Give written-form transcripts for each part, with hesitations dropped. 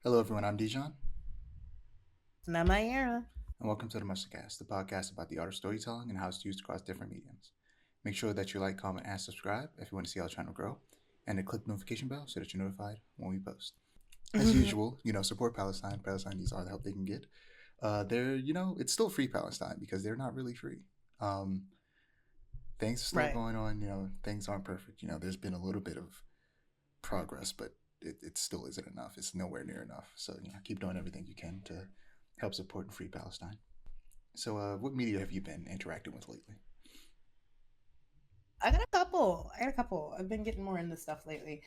Hello, everyone. I'm Dijon, It's not my era. and welcome to the Cast, the podcast about the art of storytelling and how it's used across different mediums. Make sure that you like, comment, and subscribe if you want to see our channel grow, and to click the notification bell so that you're notified when we post. As usual, support Palestine. Palestine needs all the help they can get. It's still free Palestine because they're not really free. Um, things are still Right. going on. Things aren't perfect. There's been a little bit of progress, but it still isn't enough. It's nowhere near enough. So, keep doing everything you can to help support and free Palestine. So, what media have you been interacting with lately? I got a couple. I've been getting more into stuff lately.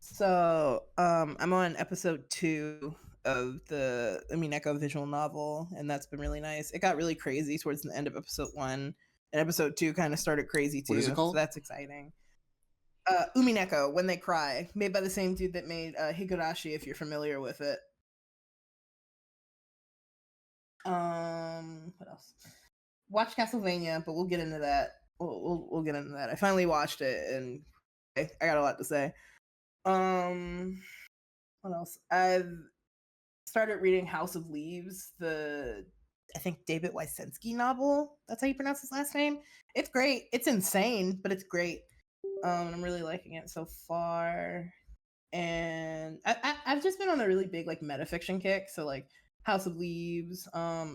So, I'm on episode 2 of the Umineko visual novel, and that's been really nice. It got really crazy towards the end of episode 1, and episode 2 kind of started crazy What is it too, so called? that's exciting. Umineko, When They Cry, made by the same dude that made Higurashi, if you're familiar with it. What else? Watch Castlevania, but we'll get into that. We'll get into that. I finally watched it, and I got a lot to say. Um, what else? I've started reading House of Leaves, the I think David Wysensky novel. That's how you pronounce his last name. It's great. It's insane, but it's great. I'm really liking it so far. And I've just been on a really big like metafiction kick. So like House of Leaves. I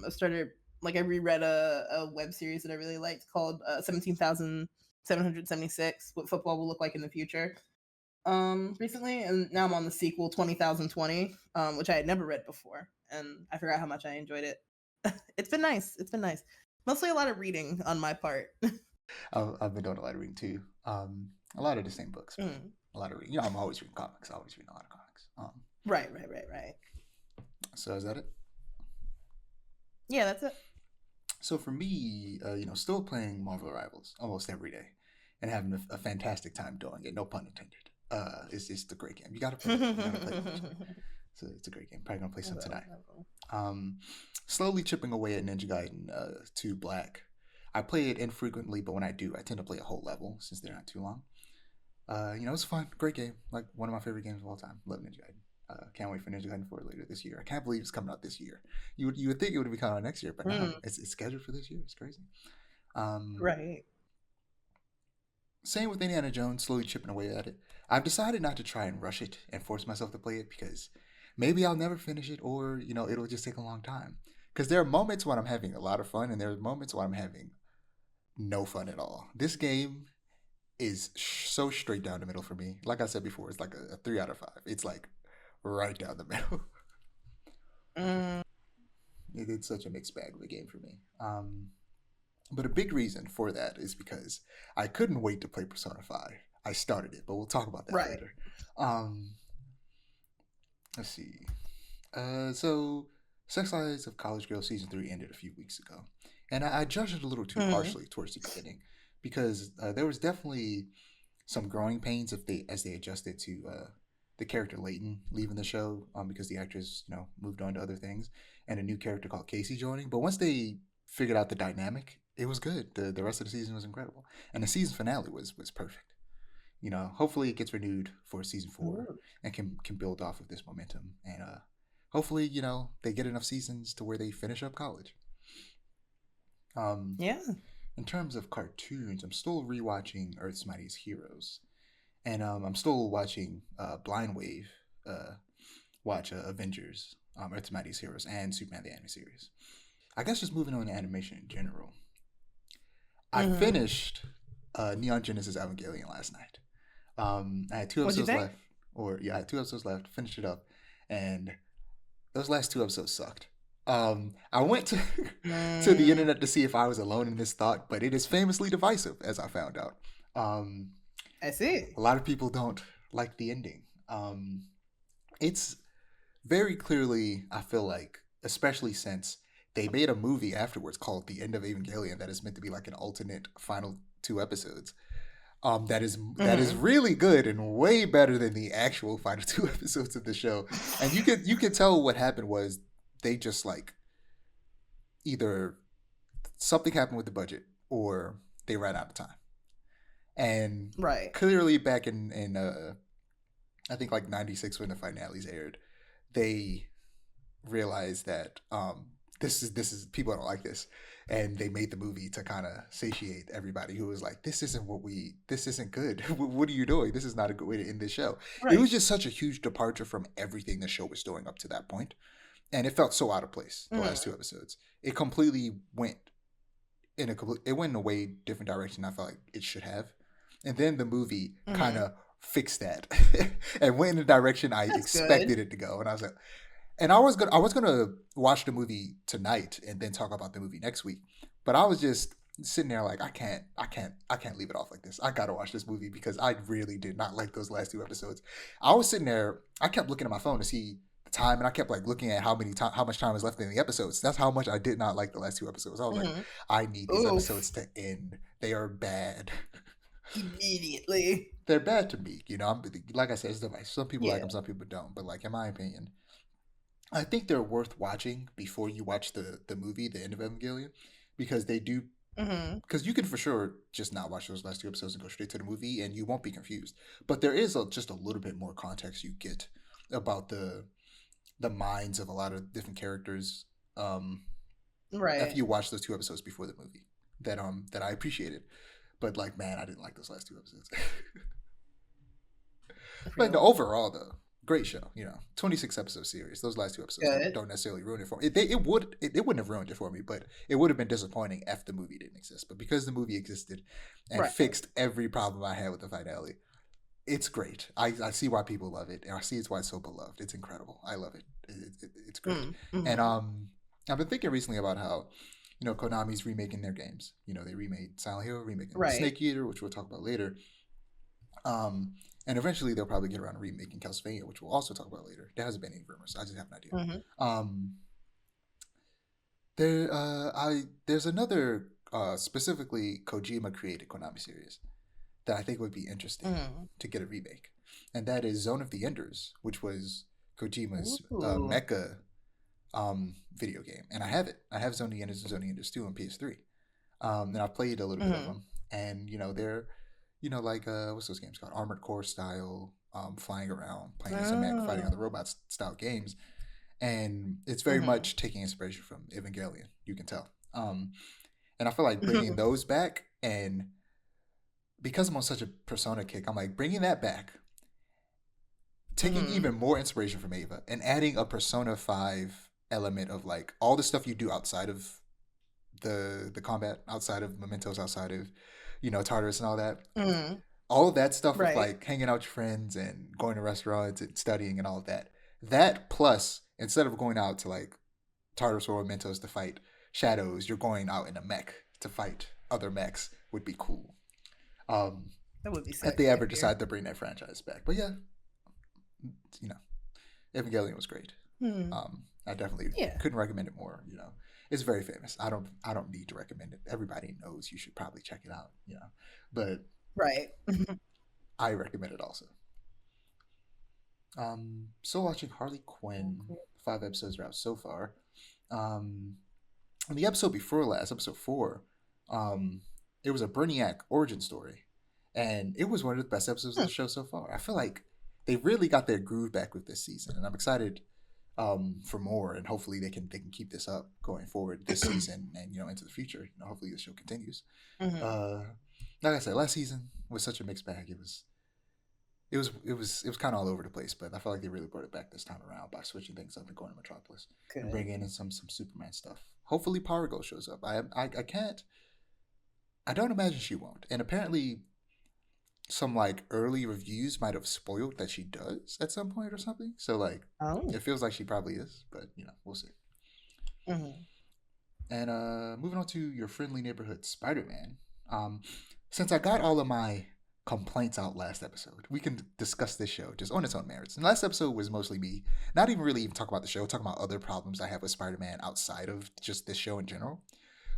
reread a web series that I really liked called 17,776: What Football Will Look Like in the Future. Recently, and now I'm on the sequel 20,020, which I had never read before, and I forgot how much I enjoyed it. It's been nice. It's been nice. Mostly a lot of reading on my part. I've been doing a lot of reading too. A lot of the same books, but Mm. a lot of reading. I'm always reading comics. I always read a lot of comics. Right. So is that it? Yeah, that's it. So for me, still playing Marvel Rivals almost every day, and having a fantastic time doing it. No pun intended. It's just a great game. You gotta play it. You gotta play it eventually. So it's a great game. Probably gonna play I some will. tonight. I will. Um, Slowly chipping away at Ninja Gaiden 2 Black. I play it infrequently, but when I do, I tend to play a whole level since they're not too long. It's fun, great game, like one of my favorite games of all time. Love Ninja Gaiden. Can't wait for Ninja Gaiden 4 later this year. I can't believe it's coming out this year. You would think it would be coming out next year, but no, Mm, it's scheduled for this year. It's crazy. Um, right. Same with Indiana Jones, slowly chipping away at it. I've decided not to try and rush it and force myself to play it because maybe I'll never finish it, or it'll just take a long time. Because there are moments when I'm having a lot of fun, and there are moments when I'm having no fun at all. This game is so straight down the middle for me. Like I said before, it's like a 3 out of 5. It's like right down the middle. Mm, It's such a mixed bag of a game for me. But a big reason for that is because I couldn't wait to play Persona 5. I started it, but we'll talk about that right. later. Um, let's see. So Sex Lives of College Girl season 3 ended a few weeks ago, and I judged it a little too Mm, harshly towards the beginning because there was definitely some growing pains if they as they adjusted to the character Leighton leaving the show because the actress moved on to other things, and a new character called Casey joining. But once they figured out the dynamic, it was good. The rest of the season was incredible, and the season finale was perfect. Hopefully it gets renewed for season 4 ooh, and can build off of this momentum, and hopefully they get enough seasons to where they finish up college. Um, yeah. in terms of cartoons, I'm still rewatching Earth's Mightiest Heroes, and I'm still watching Blind Wave, watch Avengers, Earth's Mightiest Heroes, and Superman the Anime Series. I guess just moving on to animation in general. I Mm-hmm. finished Neon Genesis Evangelion last night. I had two What'd you episodes think? left, or yeah, I had 2 episodes left. Finished it up, and those last 2 episodes sucked. I went to to the Mm, internet to see if I was alone in this thought, but it is famously divisive, as I found out. Um, I see. a lot of people don't like the ending. It's very clearly, I feel like, especially since they made a movie afterwards called The End of Evangelion that is meant to be like an alternate final 2 episodes. That is Mm-hmm. really good and way better than the actual final 2 episodes of the show. And you could tell what happened was they just like either something happened with the budget or they ran out of time. And Right. clearly back in I think like '96 when the finales aired, they realized that this is people don't like this, and they made the movie to kind of satiate everybody who was like, this isn't good. What are you doing? This is not a good way to end this show. It Right. was just such a huge departure from everything the show was doing up to that point, and it felt so out of place. The last two episodes, it completely went it went in a way different direction I felt like it should have, and then the movie kind Mm-hmm. of fixed that and went in the direction I That's expected good. it to go, and I was like, and I was gonna watch the movie tonight and then talk about the movie next week, but I was just sitting there like, I can't leave it off like this. I gotta watch this movie because I really did not like those last two episodes. I was sitting there, I kept looking at my phone to see the time, and I kept like looking at how much time was left in the episodes. That's how much I did not like the last two episodes. I was like, Mm-hmm. I need these episodes Oof. to end. They are bad. Immediately. They're bad to me. Like I said, it's device. Some people like Yeah. them, some people don't. But like in my opinion, I think they're worth watching before you watch the movie, the end of Evangelion, because they do. Mm-hmm. Because you can for sure just not watch those last two episodes and go straight to the movie, and you won't be confused. But there is just a little bit more context you get about the minds of a lot of different characters. If Right. you watch those two episodes before the movie, that I appreciated. But like, man, I didn't like those last two episodes. I But feel no, it. overall though, great show. 26 episode series. Those last two episodes Good. don't necessarily ruin it for me. It wouldn't have ruined it for me, but it would have been disappointing if the movie didn't exist. But because the movie existed and Right. fixed every problem I had with the finale, it's great. I see why people love it, and I see it's why it's so beloved. It's incredible. I love it. It's great. And Mm-hmm. I've been thinking recently about how Konami's remaking their games. They remade Silent Hill, remaking Right. Snake Eater, which we'll talk about later. Um, and eventually they'll probably get around to remaking Castlevania, which we'll also talk about later. There hasn't been any rumors. I just have an idea. Mm-hmm. Um, there's another specifically Kojima created Konami series that I think would be interesting Mm-hmm. to get a remake, and that is Zone of the Enders, which was Kojima's Ooh. mecha video game, and I have it. I have Zone of the Enders and Zone of the Enders 2 on PS3. And I've played a little bit of Mm-hmm. them, and they're like what's those games called, Armored Core style, flying around, playing as a mech, fighting Oh. other robots style games, and it's very Mm-hmm. much taking inspiration from Evangelion. You can tell, and I feel like bringing those back, and because I'm on such a Persona kick, I'm like bringing that back, taking Mm-hmm. even more inspiration from Ava, and adding a Persona 5 element of like all the stuff you do outside of the combat, outside of mementos, outside of Tartarus and Mm-hmm. all of that stuff with Right. like hanging out with friends and going to restaurants and studying and all of that plus instead of going out to like Tartarus or mementos to fight shadows, you're going out in a mech to fight other mechs, would be cool. um That would be if sick. they I ever hear. decide to bring that franchise back. But yeah, you know Evangelion was great. Hmm. I definitely Yeah. couldn't recommend it more. It's very famous. I don't need to recommend it. Everybody knows you should probably check it out. But Right. I recommend it also. Still watching Harley Cool, Quinn. cool. 5 episodes are out so far. Um, on the episode before last, episode 4, um, it was a Brainiac origin story, and it was one of the best episodes of Hmm. the show so far. I feel like they really got their groove back with this season, and I'm excited for more. And hopefully they can keep this up going forward this season and into the future. Hopefully the show continues. Mm-hmm. Uh, like I said, last season was such a mixed bag. It was kind of all over the place, but I felt like they really brought it back this time around by switching things up and going to Metropolis and Good. bringing in some Superman stuff. Hopefully, Power Girl shows up. I can't. I don't imagine she won't. And apparently, some like early reviews might have spoiled that she does at some point or something. So like, Oh. it feels like she probably is, but we'll see. Mm-hmm. And moving on to your friendly neighborhood Spider-Man. Um, since I got all of my complaints out last episode, we can discuss this show just on its own merits. And last episode was mostly me, not even really even talking about the show, talking about other problems I have with Spider-Man outside of just this show in general.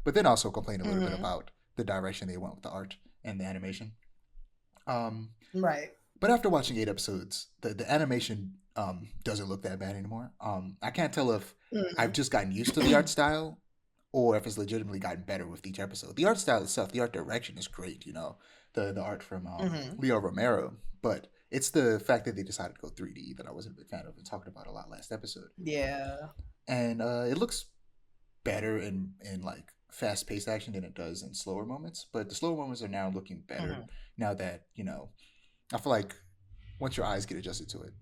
But then also complain a little bit Mm-hmm. about the direction they went with the art and the animation. Um, Right. but after watching 8 episodes, the animation doesn't look that bad anymore. I can't tell if I've just gotten used to the art style or if it's legitimately gotten better with each episode. The art style itself, the art direction is great. The art from Mm-hmm. Leo Romero, but It's the fact that they decided to go 3D that I wasn't a big fan of and talked about a lot last episode. Yeah. And it looks better in like fast paced action than it does in slower moments. But the slower moments are now looking better Mhm. now that I feel like once your eyes get adjusted to it,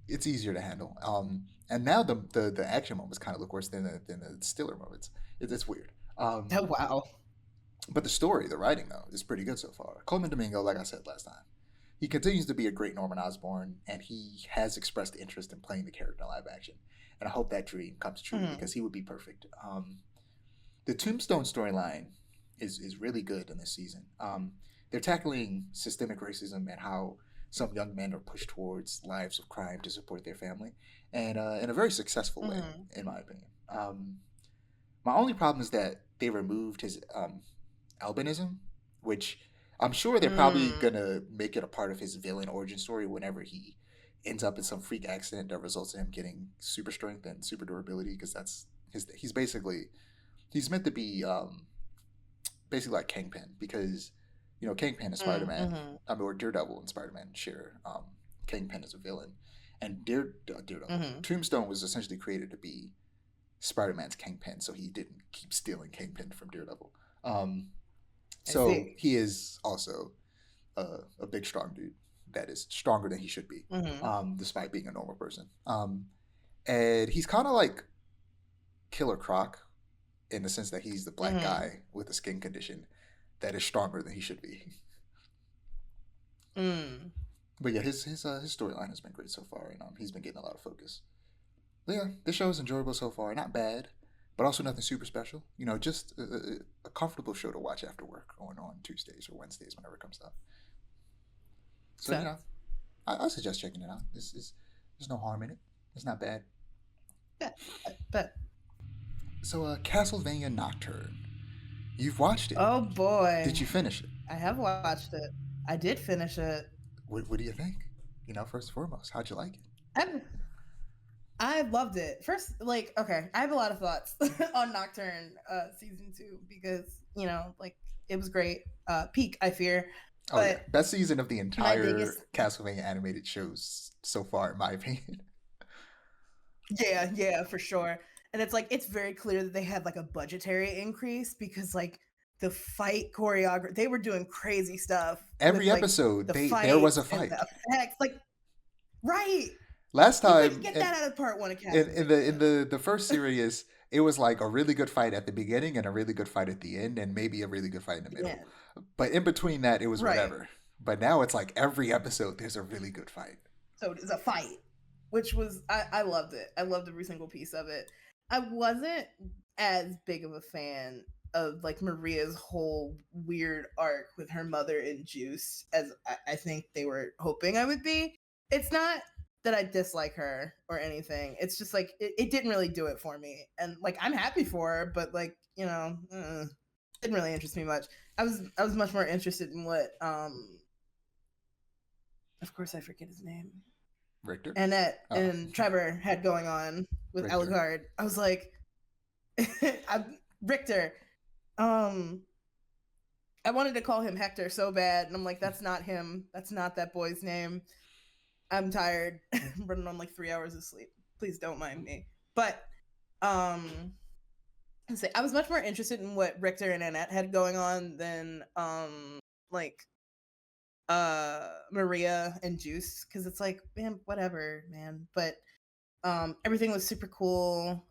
it's easier to handle. And now the action moments kind of look worse than the stiller moments. It's weird. Oh wow. But the story, the writing though, is pretty good so far. Coleman Domingo, like I said last time, he continues to be a great Norman Osborn, and he has expressed interest in playing the character in live action. And I hope that dream comes true Mhm. because he would be perfect. The Tombstone storyline is really good in this season. They're tackling systemic racism and how some young men are pushed towards lives of crime to support their family, and in a very successful way, Mhm. in my opinion. My only problem is that they removed his albinism, which I'm sure they're probably Mm. gonna make it a part of his villain origin story whenever he ends up in some freak accident that results in him getting super strength and super durability, because that's his. He's meant to be basically like Kingpin, because Kingpin and Spider Man, Mhm. or Daredevil and Spider Man share Kingpin as a villain, and Daredevil Mhm. Tombstone was essentially created to be Spider Man's Kingpin, so he didn't keep stealing Kingpin from Daredevil. Um, I so see. he is also a big, strong dude that is stronger than he should be, Mhm. despite being a normal person. And he's kind of like Killer Croc in the sense that he's the black Mhm. guy with a skin condition that is stronger than he should be. Mm. But yeah, his storyline has been great so far, and he's been getting a lot of focus. But yeah, this show is enjoyable so far. Not bad, but also nothing super special. Just a comfortable show to watch after work on Tuesdays or Wednesdays whenever it comes out. So So I suggest checking it out. There's no harm in it. It's not bad. yeah, but So Castlevania Nocturne, you've watched it. oh boy, Did you finish it? I have watched it. I did finish it. What do you think? First and foremost, how'd you like it? I I loved it. First, like, okay, I have a lot of thoughts on Nocturne season 2 because, like it was great. Peak, I fear. Oh yeah, But best season of the my entire biggest Castlevania animated shows so far, in my opinion. yeah, yeah, for sure. And it's like it's very clear that they had like a budgetary increase because like the fight choreography, they were doing crazy stuff with Every like episode, the there was fights a and the fight. effects. Like, right. Last You couldn't time, get that out of part one of in Castlevania. the first series, it was like a really good fight at the beginning and a really good fight at the end, and maybe a really good fight in the middle. Yeah. But in between that, it was Right. whatever. But now it's like every episode, there's a really good fight. So it is a fight, which was I loved it. I loved every single piece of it. I wasn't as big of a fan of like Maria's whole weird arc with her mother and Juice as I think they were hoping I would be. It's not that I dislike her or anything. It's just like it didn't really do it for me. And like I'm happy for her, but like, didn't really interest me much. I was much more interested in what of course I forget his name. Richter? Annette Oh, and Trevor had going on with Richter. Alucard. I was like, Richter. Um, I wanted to call him Hector so bad, and I'm like, that's not him. That's not that boy's name. I'm tired. I'm running on like 3 hours of sleep. Please don't mind me. But I was much more interested in what Richter and Annette had going on than like Maria and Juice, because it's like, man, whatever, man. But everything was super cool.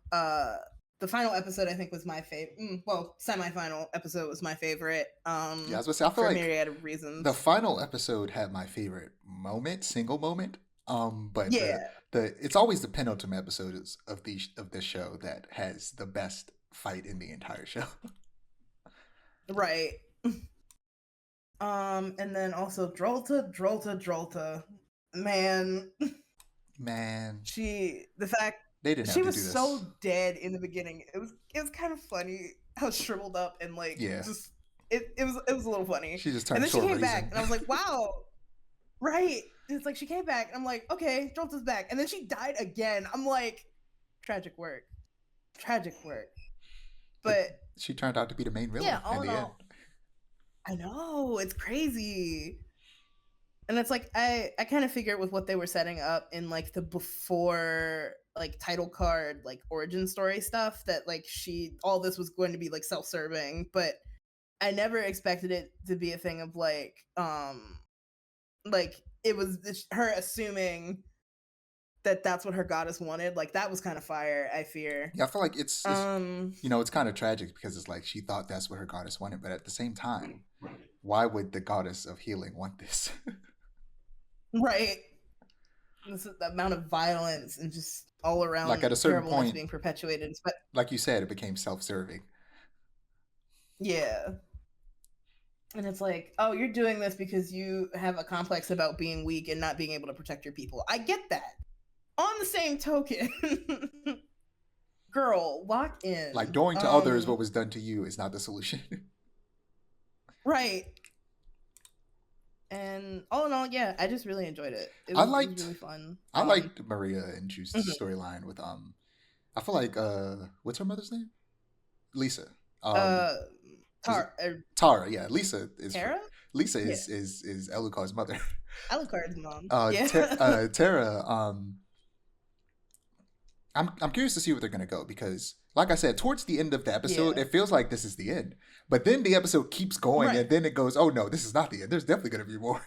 The final episode I think was my favorite. Well, semi-final episode was my favorite. Yeah, I was gonna say, I feel For a like myriad of the reasons. final episode had my favorite single moment. But the Yeah, the it's always the penultimate episode of this show that has the best fight in the entire show. right. And then also Drolta, man, Man, the fact they didn't have she to was do this. so dead in the beginning. It was kind of funny how shriveled up and like Yeah, just it was a little funny. she just And turned then to she a came back, raisin. and I was like, wow, right. It's like she came back, and I'm like, okay, Jolta's back. And then she died again. I'm like, tragic work. Tragic work. But But she turned out to be the main yeah, villain in all in the end. all, I know, it's crazy. And it's like I kind of figured with what they were setting up in like the before like title card like origin story stuff that like all this was going to be like self-serving, but I never expected it to be a thing of like it was her assuming that that's what her goddess wanted. Like that was kind of fire, I fear. Yeah, I feel like it's Um it's kind of tragic because it's like she thought that's what her goddess wanted, but at the same time, why would the goddess of healing want this? right. The amount of violence and just all Like at a around certain terribleness point, being perpetuated. But like you said, it became self-serving. yeah. And it's like, oh, you're doing this because you have a complex about being weak and not being able to protect your people. I get that. On the same token, girl, lock Like in. doing to others what was done to you is not the solution. Right. And all in all, yeah, I just really enjoyed it. It I was liked really fun. I liked Maria and Juice's Mhm. storyline with I feel like what's her mother's name? Lisa. Um uh is it Tar Tara? Yeah, Lisa is Tara? Lisa Yeah. is Elucard's mother. Alucard's mom. Yeah. Tara, I'm curious to see where they're gonna go because, like I said, towards the end of the episode, Yeah. it feels like this is the end. But then the episode keeps going, Right. and then it goes, "Oh no, this is not the end. There's definitely gonna be more."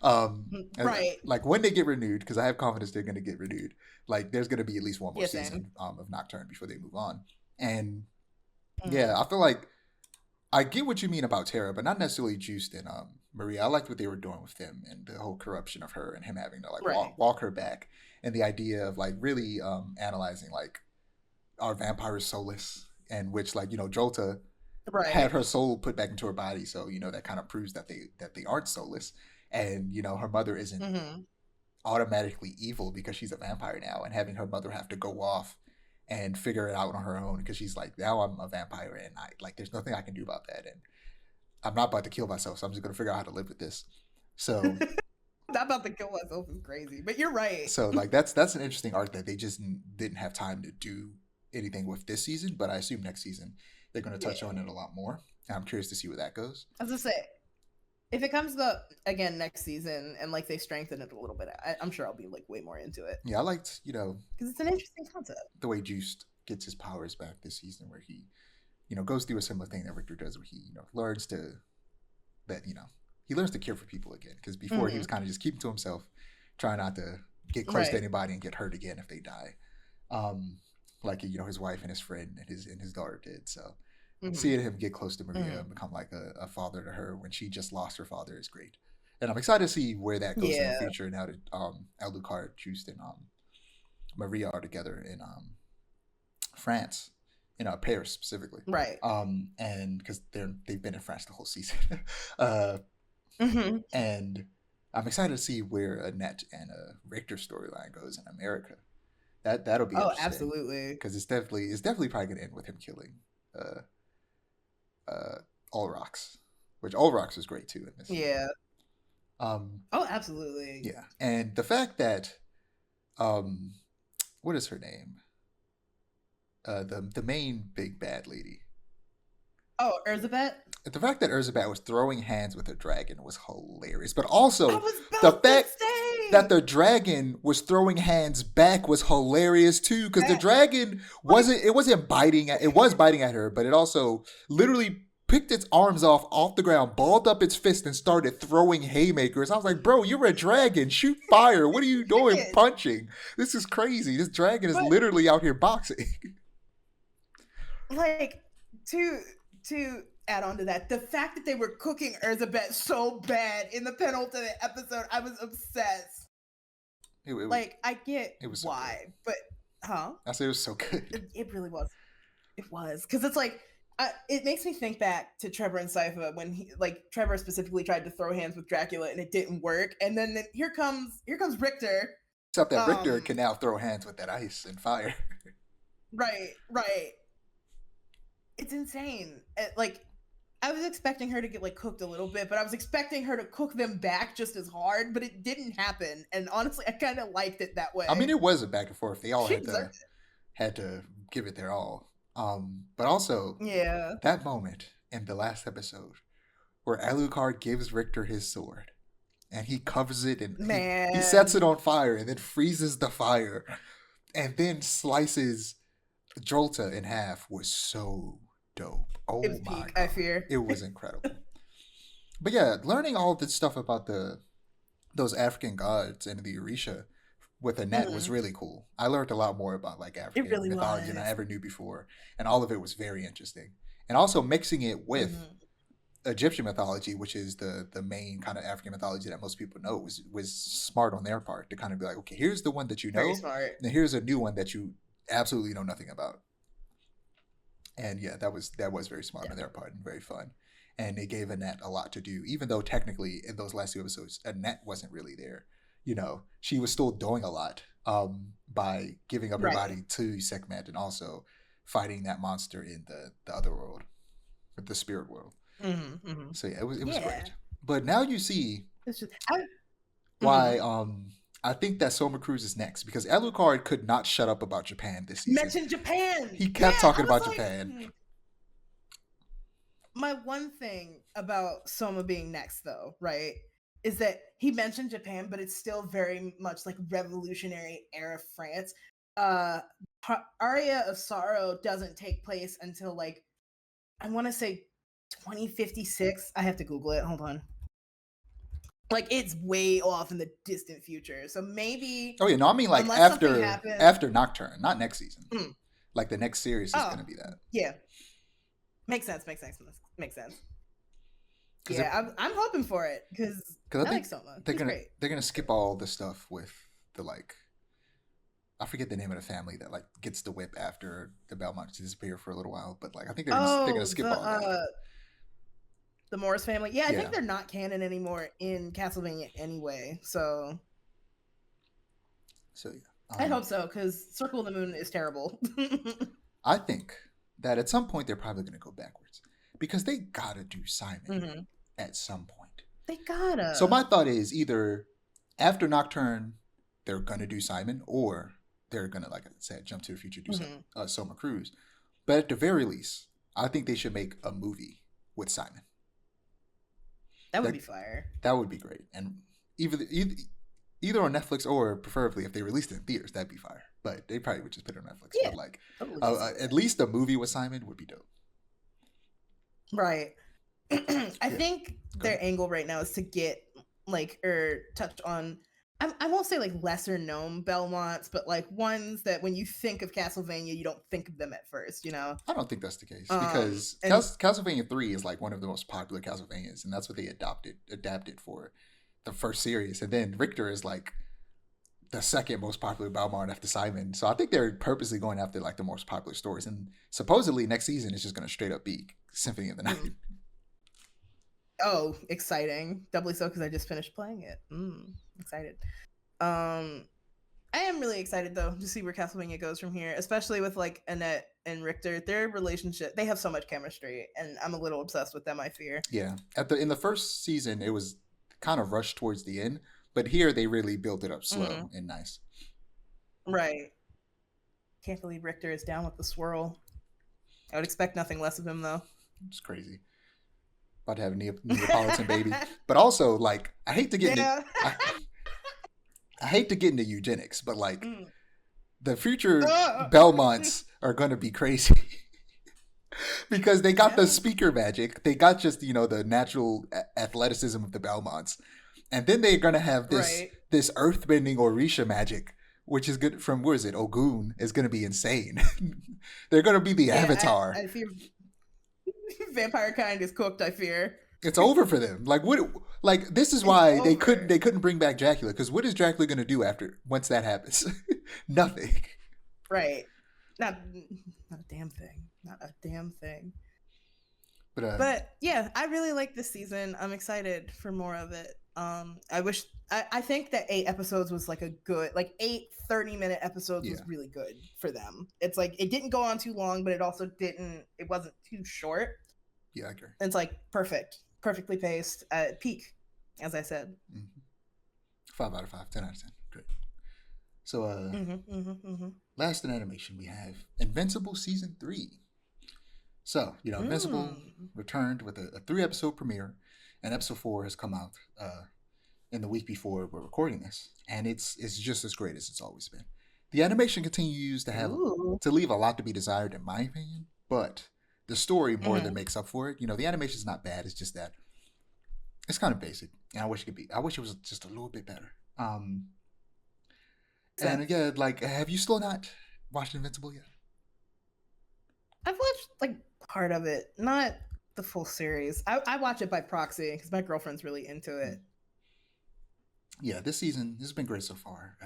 Right. Like when they get renewed, because I have confidence they're gonna get renewed. Like there's gonna be at least one more Yeah, same. season of Nocturne before they move on. And yeah, Mhm. I feel like I get what you mean about Tara, but not necessarily Juiced and Maria. I liked what they were doing with him and the whole corruption of her and him having to like Right. walk her back, and the idea of like really analyzing like, are vampires soulless, and which, like, Jolta had Right. her soul put back into her body, so that kind of proves that they aren't soulless, and her mother isn't Mhm. automatically evil because she's a vampire now, and having her mother have to go off and figure it out on her own because she's like, now I'm a vampire and I like there's nothing I can do about that, and I'm not about to kill myself, so I'm just gonna figure out how to live with this. So Not about to kill myself is crazy, but you're right. like that's an interesting arc that they just didn't have time to do anything with this season, but I assume next season they're going to touch Yeah. on it a lot more. And I'm curious to see where that goes. As I say, if it comes up again next season and like they strengthen it a little bit, I'm sure I'll be like way more into it Yeah, I liked because it's an interesting concept. the way Juiced gets his powers back this season, where he goes through a similar thing that Richter does, where he learns to that he learns to care for people again, because before he was kind of just keeping to himself, trying not to get close to Right. anybody and get hurt again if they die. Like his wife and his friend and his daughter did. So seeing him get close to Maria and become like a father to her when she just lost her father is great. And I'm excited to see where that goes in the Yeah. future, now that Alucard, Just, and Maria are together in France, in Paris specifically. Right. And because they've been in France the whole season. And I'm excited to see where Annette and Richter storyline goes in America. That'll be Oh, interesting absolutely. because it's definitely probably gonna end with him killing uh Ulrox, which Ulrox was great too in this. Yeah. Um, Oh, absolutely. yeah, and the fact that um, what is her name? The main big bad lady. Oh, Elizabeth. The fact that Elizabeth was throwing hands with a dragon was hilarious, but I also was the about to fact that say the dragon was throwing hands back was hilarious too, because the that. dragon wasn't biting at it was biting at her, but it also literally picked its arms off the ground, balled up its fist, and started throwing haymakers. I was like, bro, you're a dragon. Shoot fire. What are you doing punching? This is crazy. This dragon is But literally out here boxing. like to add on to that, the fact that they were cooking Elizabeth so bad in the penultimate episode, I was obsessed. Like I get it was so why, but I said it was so good. It really was. It was because it's like it makes me think back to Trevor and Sypha when Trevor specifically tried to throw hands with Dracula and it didn't work, and then here comes Richter. Except that Richter can now throw hands with that ice and fire. Right. It's insane. Like I was expecting her to get like cooked a little bit, but I was expecting her to cook them back just as hard, but it didn't happen. And honestly, I kind of liked it that way. I mean, it was a back and forth. They all She had to give it their all. But also, yeah, that moment in the last episode where Alucard gives Richter his sword, and he covers it and he sets Man, it on fire and then freezes the fire and then slices Jolta in half was so dope. it Oh was my peak. I god. fear. It was incredible. But yeah, learning all this stuff about those African gods and the Orisha with a net was Mhm. really cool. I learned a lot more about like It African really mythology than I was. ever knew before, and all of it was very interesting. And also mixing it with Hmm. Egyptian mythology, which is the main kind of African mythology that most people know, was smart on their part to kind of be like, okay, here's the one that you Very know, smart. and here's a new one that you absolutely know nothing about. And yeah, that was very smart on their part and very fun. And it gave Annette a lot to do, even though technically in those last two episodes, Annette wasn't really there. She was still doing a lot by giving up her Right. body to Sekhmet and also fighting that monster in the other world, the spirit world. Hmm. Hmm. So yeah, it was Yeah. great. But now you see It's just. why I think that Soma Cruz is next because Alucard could not shut up about Japan this season. Mention Japan. He Yeah, kept talking I was about like, Japan. my one thing about Soma being next, though, right, is that he mentioned Japan, but it's still very much like revolutionary era France. Uh, Aria of Sorrow doesn't take place until like I want to say 2056. I have to Google it. Hold on. Like it's way off in the distant future. So maybe Oh yeah, no, I mean like unless something happens. after Nocturne, not next season. Mm, Like the next series is oh, gonna be that yeah. Makes sense. Makes sense. Makes sense. because Yeah, I'm hoping for it because I I like think Soma. they're He's gonna great. they're gonna skip all the stuff with the like I forget the name of the family that like gets the whip after the Belmonts disappear for a little while, but like I think they're gonna Oh, skip all that. the Morris family. Yeah, I Yeah. think they're not canon anymore in Castlevania anyway. So So yeah, I hope so because Circle of the Moon is terrible. I think that at some point they're probably gonna go backwards because they gotta do Simon Hmm. at some point. They So gotta. my thought is either after Nocturne, they're gonna do Simon, or they're gonna, like I said, jump to the future, do Hmm. Soma Cruz. But at the very least, I think they should make a movie with Simon. That would That be fire. that would be great, and either on Netflix or preferably if they released it in theaters, that'd be fire. But they probably would just put it on Netflix. Yeah, But like, totally get some of at that. least a movie with Simon would be dope. Right. I Yeah, think go their ahead. angle right now is to get like or touch on. I won't say like lesser known Belmonts, but like ones that when you think of Castlevania, you don't think of them at first. I don't think that's the case because And Castlevania 3 is like one of the most popular Castlevanias, and that's what they adapted for the first series. And then Richter is like the second most popular Balmont after Simon. So I think they're purposely going after like the most popular stories. And supposedly next season is just going to straight up be Symphony of the Night. oh, exciting! Doubly so because I just finished playing it. Excited. Um, I am really excited though to see where Castlevania goes from here, especially with like Annette and Richter. Their relationship, they have so much chemistry, and I'm a little obsessed with them. I fear. Yeah, in the first season it was kind of rushed towards the end, but here they really built it up Hmm. slow and nice. Right. Can't believe Richter is down with the swirl. I would expect nothing less of him though. It's crazy. About to have a Neapolitan baby, but also like Yeah. I hate to get into eugenics, but like Mm. the future Oh. Belmonts are going to be crazy because they got the Yeah. speaker magic. They got just, the natural athleticism of the Belmonts. And then they're going to have this Right. this earthbending Orisha magic, which is good from, where is it? Ogun is going to be insane. They're going to be the Yeah. Avatar. I fear vampire kind is cooked. I fear. It's over for them. Like what? Like this is It's why over. they couldn't bring back Dracula because what is Dracula going to do after once that happens? Nothing. Right. Not a damn thing. Not a damn thing. But But yeah, I really like this season. I'm excited for more of it. I think that 8 episodes was like a good like 8 30-minute episodes was yeah, really good for them. It's like it didn't go on too long, but it wasn't too short. yeah, I agree. It's like perfectly paced at peak, as I said. 5 out of 5, 10 out of 10. Great. So last in animation we have Invincible season 3. So Invincible returned with a 3-episode premiere, and episode 4 has come out in the week before we're recording this, and it's just as great as it's always been. The animation continues Ooh. to leave a lot to be desired, in my opinion, but the story more than Mhm. makes up for it. The animation is not bad. It's just that it's kind of basic, and I wish it was just a little bit better. And Sense. again, like, have you still not watched Invincible yet? I've watched like part of it, not the full series. I watch it by proxy because my girlfriend's really into it. Yeah, this season this has been great so far.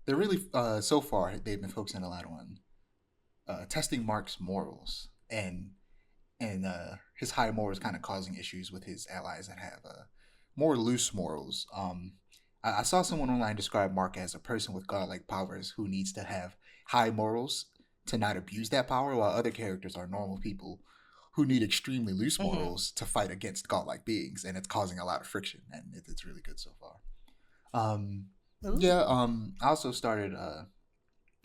They're really so far they've been focusing a lot on testing Mark's morals and his high morals kind of causing issues with his allies that have more loose morals. I saw someone online describe Mark as a person with godlike powers who needs to have high morals to not abuse that power, while other characters are normal people who need extremely loose Mhm. morals to fight against godlike beings, and it's causing a lot of friction, and it's really good so far. Um, Ooh. yeah, I also started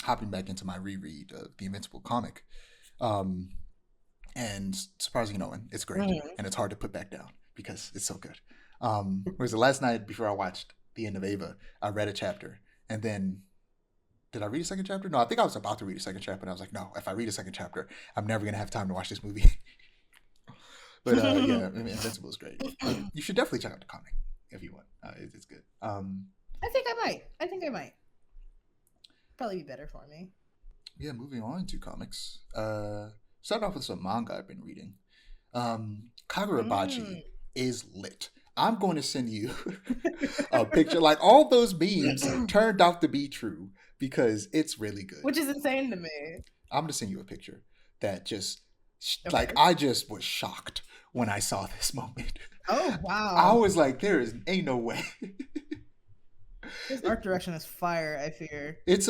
hopping back into my reread of the Invincible comic. Um, and surprisingly, no one, it's great, Mhm. and it's hard to put back down because it's so good. Whereas the last night before I watched the end of Ava, I read a chapter, and then did I read a second chapter? No, I think I was about to read a second chapter, and I was like, no, if I read a second chapter, I'm never gonna have time to watch this movie. But yeah, Invincible is great. You should definitely check out the comic if you want. It's good. I think I might. I think I might. Probably be better for me. Yeah, moving on to comics. Starting off with some manga I've been reading. Mm. Kagurabachi is lit. I'm going to send you a picture. Like, all those memes turned out to be true because it's really good. Which is insane to me. I'm going to send you a picture that just, like, Okay. I just was shocked when I saw this moment. Oh I wow. was like, ain't no way. His art direction is fire, I fear. It's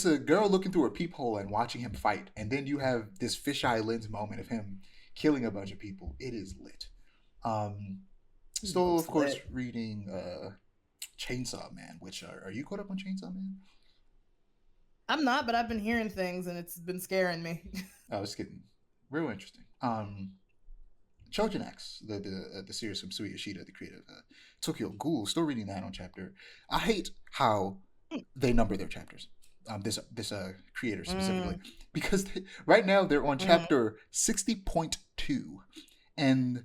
a girl looking through a peephole and watching him fight, and then you have this fisheye lens moment of him killing a bunch of people. It is lit. Um, He Still, looks of course, lit. reading Chainsaw Man. Which are you caught up on Chainsaw Man? I'm not, but I've been hearing things and it's been scaring me. Oh, it's getting real interesting. Chojin X, the series from Suya Yoshida, the creator of Tokyo Ghoul. Still reading that on chapter. I hate how they number their chapters. This creator specifically, Mm, because right now they're on mm, chapter 60.2, and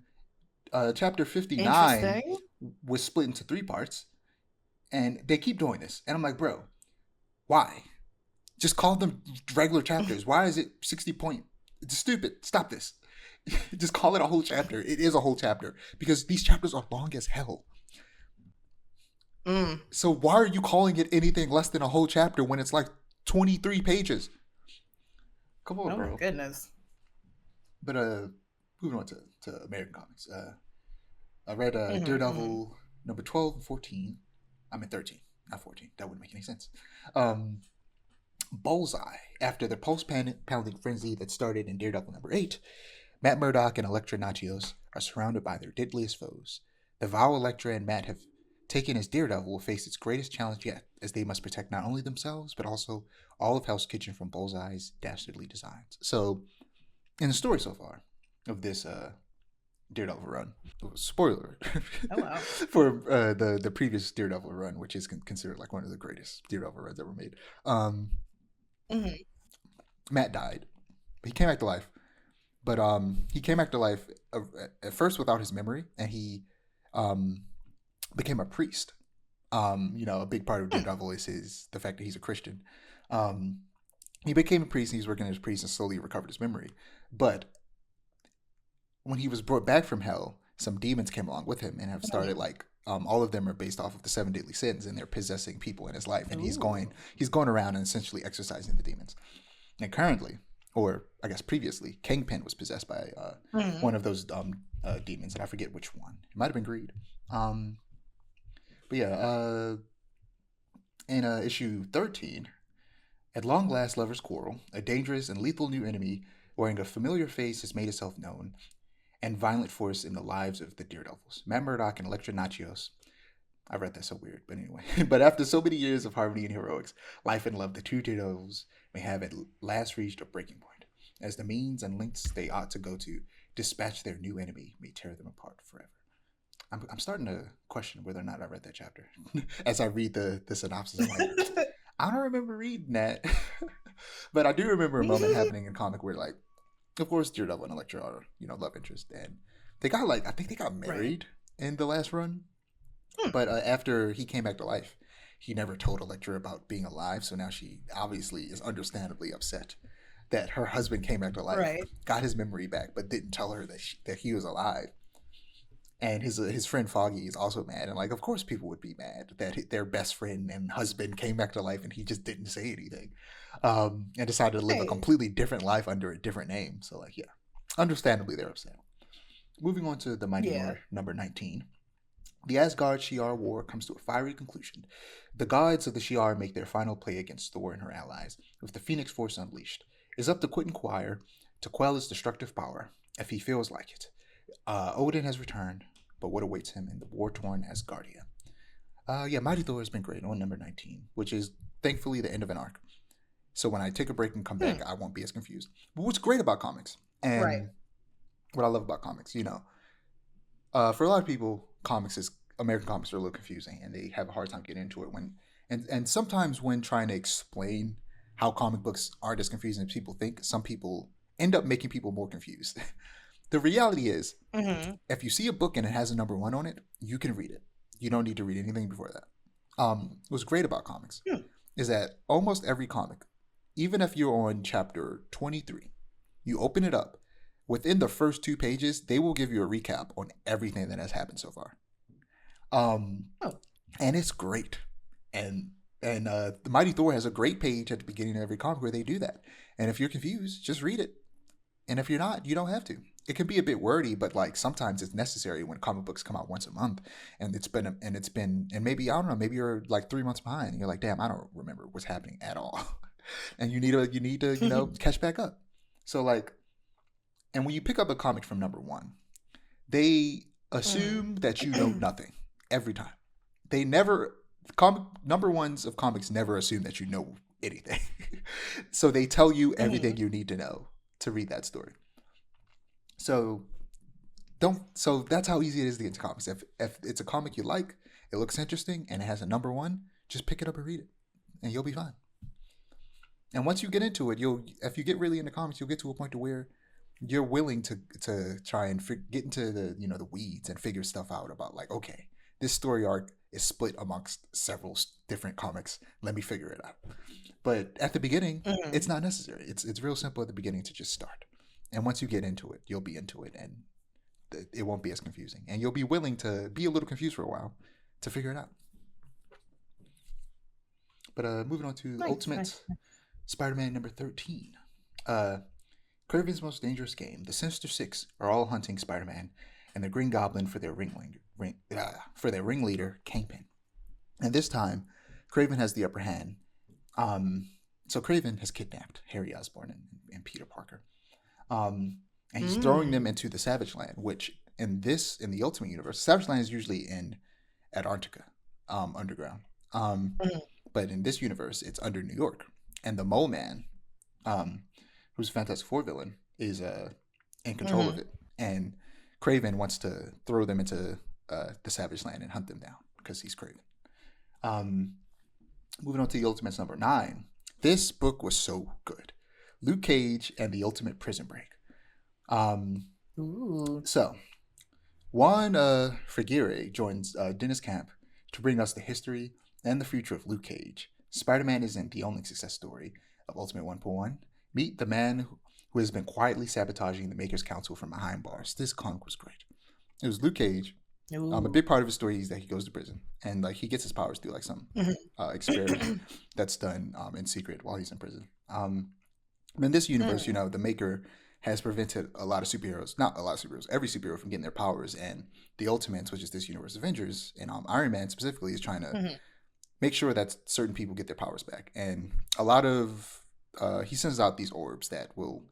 chapter 59 interesting. was split into three parts, and they keep doing this, and I'm like, bro, why? Just call them regular chapters. Why is it 60 point? It's stupid. Stop this. Just call it a whole chapter. It is a whole chapter because these chapters are long as hell. Mm. So why are you calling it anything less than a whole chapter when it's like 23 pages? Come on, Oh my bro. goodness. But moving on to American comics. I read Mm-hmm. Daredevil number 12 and 14. I'm at 13, not 14. That wouldn't make any sense. Um, Bullseye. After the pounding frenzy that started in Daredevil number 8, Matt Murdock and Elektra Nachios are surrounded by their deadliest foes. The Vow Elektra and Matt have taken as Daredevil will face its greatest challenge yet, as they must protect not only themselves, but also all of Hell's Kitchen from Bullseye's dastardly designs. So, in the story so far of this Daredevil run, spoiler Oh wow. for the previous Daredevil run, which is considered like one of the greatest Daredevil runs ever made. Um, Mm-hmm. Matt died. He came back to life, but he came back to life at first without his memory, and he um, became a priest. A big part of Daredevil is the fact that he's a Christian. Um, he became a priest, and he's working as a priest and slowly recovered his memory. But when he was brought back from hell, some demons came along with him and have started like all of them are based off of the seven deadly sins, and they're possessing people in his life, and Ooh. he's going around and essentially exorcising the demons. And currently, or I guess previously, Kingpin was possessed by Mm-hmm. one of those demons, and I forget which one. It might have been Greed. Um, but yeah, in issue 13, at long last, lovers quarrel. A dangerous and lethal new enemy wearing a familiar face has made itself known, and violent force in the lives of the Daredevils. Matt Murdock and Elektra Nachios. I read that so weird, but anyway. But after so many years of harmony and heroics, life and love, the two Daredevils may have at last reached a breaking point, as the means and lengths they ought to go to dispatch their new enemy may tear them apart forever. I'm starting to question whether or not I read that chapter. As I read the synopsis, I'm like, I don't remember reading that. But I do remember a moment happening in comic where, like, of course, Daredevil and Elektra are, love interest, and they got I think they got Right. married in the last run. Hmm. But after he came back to life, he never told Elektra about being alive. So now she obviously is understandably upset that her husband came back to life, Right. got his memory back, but didn't tell her that he was alive. And his friend Foggy is also mad, and like, of course, people would be mad that their best friend and husband came back to life, and he just didn't say anything, and decided to live a Right. completely different life under a different name. So, like, yeah, understandably, they're upset. Moving on to the Mighty Yeah. Thor number 19. The Asgard Shi'ar war comes to a fiery conclusion. The gods of the Shi'ar make their final play against Thor and her allies, with the Phoenix Force unleashed. It's up to Quentin Quire to quell its destructive power, if he feels like it. Odin has returned, but what awaits him in the war-torn Asgardia? Yeah, Mighty Thor has been great on number 19, which is thankfully the end of an arc. So when I take a break and come Hmm. back, I won't be as confused. But what's great about comics, Right. and what I love about comics, for a lot of people, American comics are a little confusing, and they have a hard time getting into it and sometimes when trying to explain how comic books aren't as confusing as people think, some people end up making people more confused. The reality is, Mm-hmm. if you see a book and it has a number one on it, you can read it. You don't need to read anything before that. What's great about comics Hmm. is that almost every comic, even if you're on chapter 23, you open it up. Within the first 2 pages, they will give you a recap on everything that has happened so far. Um, Oh. and it's great. And the Mighty Thor has a great page at the beginning of every comic where they do that. And if you're confused, just read it. And if you're not, you don't have to. It can be a bit wordy, but like sometimes it's necessary when comic books come out once a month, and maybe I don't know, maybe you're like 3 months behind, and you're like, damn, I don't remember what's happening at all, and you need to catch back up. So like, and when you pick up a comic from number one, they assume that you know Mm. nothing every time. They never comic number ones of comics never assume that you know anything, so they tell you everything Mhm. you need to know to read that story. So don't. So that's how easy it is to get into comics. If it's a comic you like, it looks interesting, and it has a number one, just pick it up and read it, and you'll be fine. And once you get into it, if you get really into comics, you'll get to a point to where you're willing to try and get into the weeds and figure stuff out about, like, okay, this story arc is split amongst several different comics. Let me figure it out. But at the beginning, Mhm. it's not necessary. It's real simple at the beginning to just start. And once you get into it, you'll be into it, and it won't be as confusing. And you'll be willing to be a little confused for a while to figure it out. But moving on to Nice. Ultimate Nice. Spider-Man number 13. Uh, Kraven's most dangerous game, the Sinister Six, are all hunting Spider-Man and the Green Goblin for their ringleader, Kingpin. And this time, Kraven has the upper hand. So Kraven has kidnapped Harry Osborn and Peter Parker, and he's throwing them Mm. into the Savage Land, which in the Ultimate Universe, Savage Land is usually in Antarctica, underground. Um, Mhm. but in this universe, it's under New York, and the Mole Man, um, who's a Fantastic Four villain, is in control of Mhm. it. And Kraven wants to throw them into the Savage Land and hunt them down because he's Kraven. Um, moving on to the Ultimates number 9. This book was so good. Luke Cage and the Ultimate Prison Break. Um, Ooh. so, Juan Frigere joins Dennis Camp to bring us the history and the future of Luke Cage. Spider-Man isn't the only success story of Ultimate 1.1. Meet the man who has been quietly sabotaging the Maker's Council from behind bars. This comic was great. It was Luke Cage. A Ooh. big part of his story is that he goes to prison, and like he gets his powers through like some experiment Mhm. that's done in secret while he's in prison. In this universe, Mm. the Maker has prevented a lot of superheroes, not a lot of superheroes, every superhero from getting their powers, and the Ultimates, which is this universe Avengers, and Iron Man specifically, is trying to Mhm. make sure that certain people get their powers back. And a lot of he sends out these orbs that will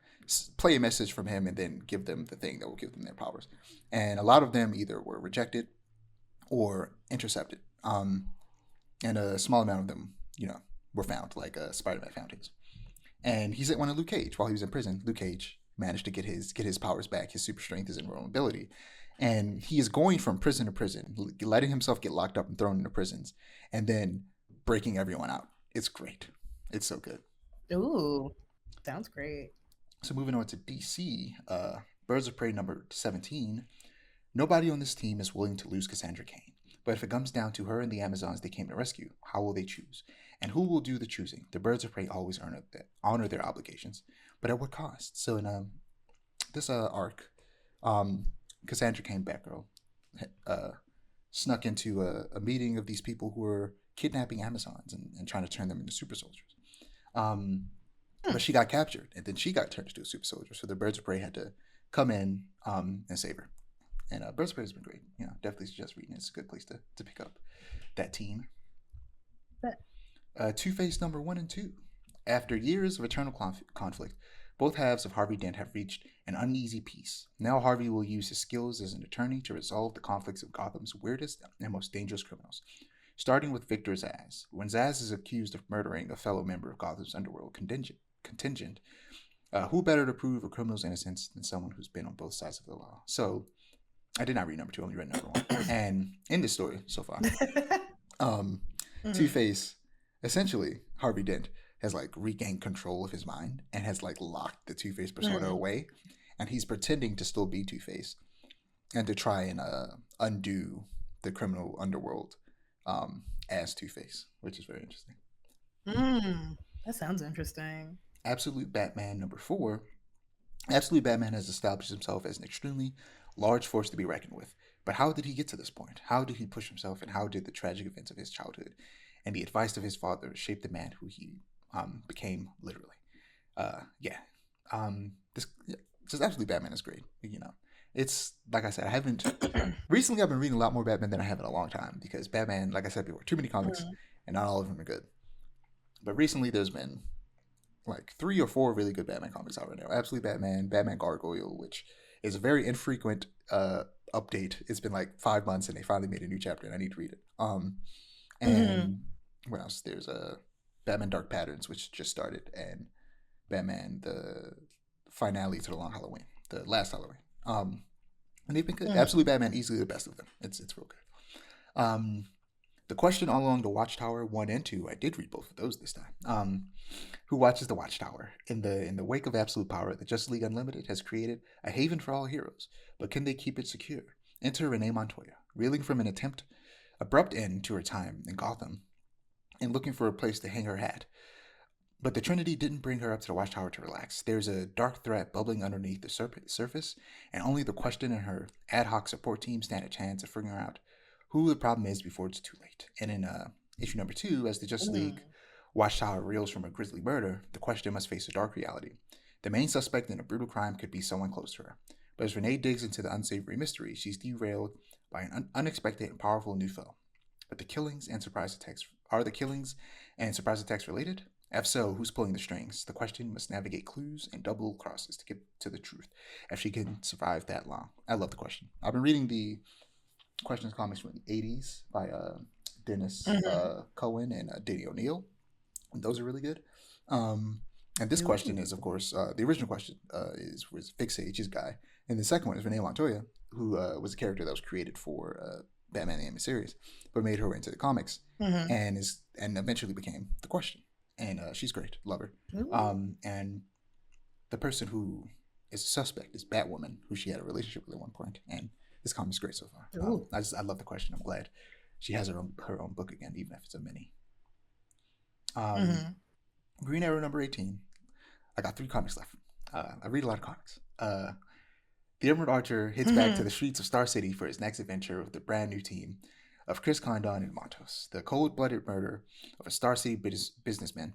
play a message from him and then give them the thing that will give them their powers. And a lot of them either were rejected or intercepted. And a small amount of them, were found, like Spider-Man found his. And he sent one to Luke Cage while he was in prison. Luke Cage managed to get his powers back, his super strength, his invulnerability, And he is going from prison to prison, letting himself get locked up and thrown into prisons, and then breaking everyone out. It's great. It's so good. Ooh, sounds great. So moving on to DC, Birds of Prey number 17. Nobody on this team is willing to lose Cassandra Cain. But if it comes down to her and the Amazons they came to rescue, how will they choose? And who will do the choosing? The Birds of Prey always honor their obligations, but at what cost? So in this arc, um, Cassandra Cain, Batgirl, uh, snuck into a meeting of these people who were kidnapping Amazons and trying to turn them into super soldiers. Um, but she got captured, and then she got turned into a super soldier. So the Birds of Prey had to come in and save her. And Birds of Prey has been great. Definitely suggest reading it. It's a good place to pick up that team. Two-Face number 1 and 2. After years of eternal conflict, both halves of Harvey Dent have reached an uneasy peace. Now Harvey will use his skills as an attorney to resolve the conflicts of Gotham's weirdest and most dangerous criminals, starting with Victor Zsasz. When Zsasz is accused of murdering a fellow member of Gotham's underworld contingent, who better to prove a criminal's innocence than someone who's been on both sides of the law? So, I did not read number 2, only read number 1. And in this story so far, Two-Face, essentially, Harvey Dent, has like regained control of his mind and has like locked the Two-Face persona away. And he's pretending to still be Two-Face and to try and undo the criminal underworld as Two-Face, which is very interesting. That sounds interesting. Absolute Batman number 4. Absolute Batman has established himself as an extremely large force to be reckoned with. But how did he get to this point? How did he push himself, and how did the tragic events of his childhood and the advice of his father shape the man who he became, literally? Just Absolute Batman is great. It's like I said, recently I've been reading a lot more Batman than I have in a long time, because Batman, like I said before, too many comics and not all of them are good. But recently there's been like 3 or 4 really good Batman comics out right now. Absolute Batman, Batman Gargoyle, which is a very infrequent update. It's been like 5 months and they finally made a new chapter and I need to read it. And what else? There's Batman Dark Patterns, which just started, and Batman the finale to the Long Halloween, the last Halloween. And they've been good. Absolute Batman, easily the best of them. It's real good. The Question All Along the Watchtower 1 and 2, I did read both of those this time. Who watches the Watchtower? In the wake of absolute power, the Justice League Unlimited has created a haven for all heroes, but can they keep it secure? Enter Renee Montoya, reeling from an abrupt end to her time in Gotham, and looking for a place to hang her hat. But the Trinity didn't bring her up to the Watchtower to relax. There's a dark threat bubbling underneath the surface, and only the Question and her ad hoc support team stand a chance of figuring out who the problem is before it's too late. And in issue number 2, as the Justice League Watchtower reels from a grisly murder, the Question must face a dark reality. The main suspect in a brutal crime could be someone close to her. But as Renee digs into the unsavory mystery, she's derailed by an unexpected and powerful new foe. But the killings and surprise attacks related? If so, who's pulling the strings? The Question must navigate clues and double crosses to get to the truth, if she can survive that long. I love the Question. I've been reading the Questions comics from the 80s by Dennis Cohen and Danny O'Neill. And those are really good. And this Question is, of course, the original Question was Vic Sage's guy. And the second one is Renee Montoya, who was a character that was created for Batman the Animated Series, but made her way into the comics and eventually became the Question. And she's great. Love her. And the person who is a suspect is Batwoman, who she had a relationship with at one point. And this comic's great so far. I love the Question. I'm glad she has her own book again, even if it's a mini. Green Arrow number 18. I got 3 comics left. I read a lot of comics. The Emerald Archer hits back to the streets of Star City for his next adventure with the brand new team of Chris Condon and Montos. The cold-blooded murder of a Star City businessman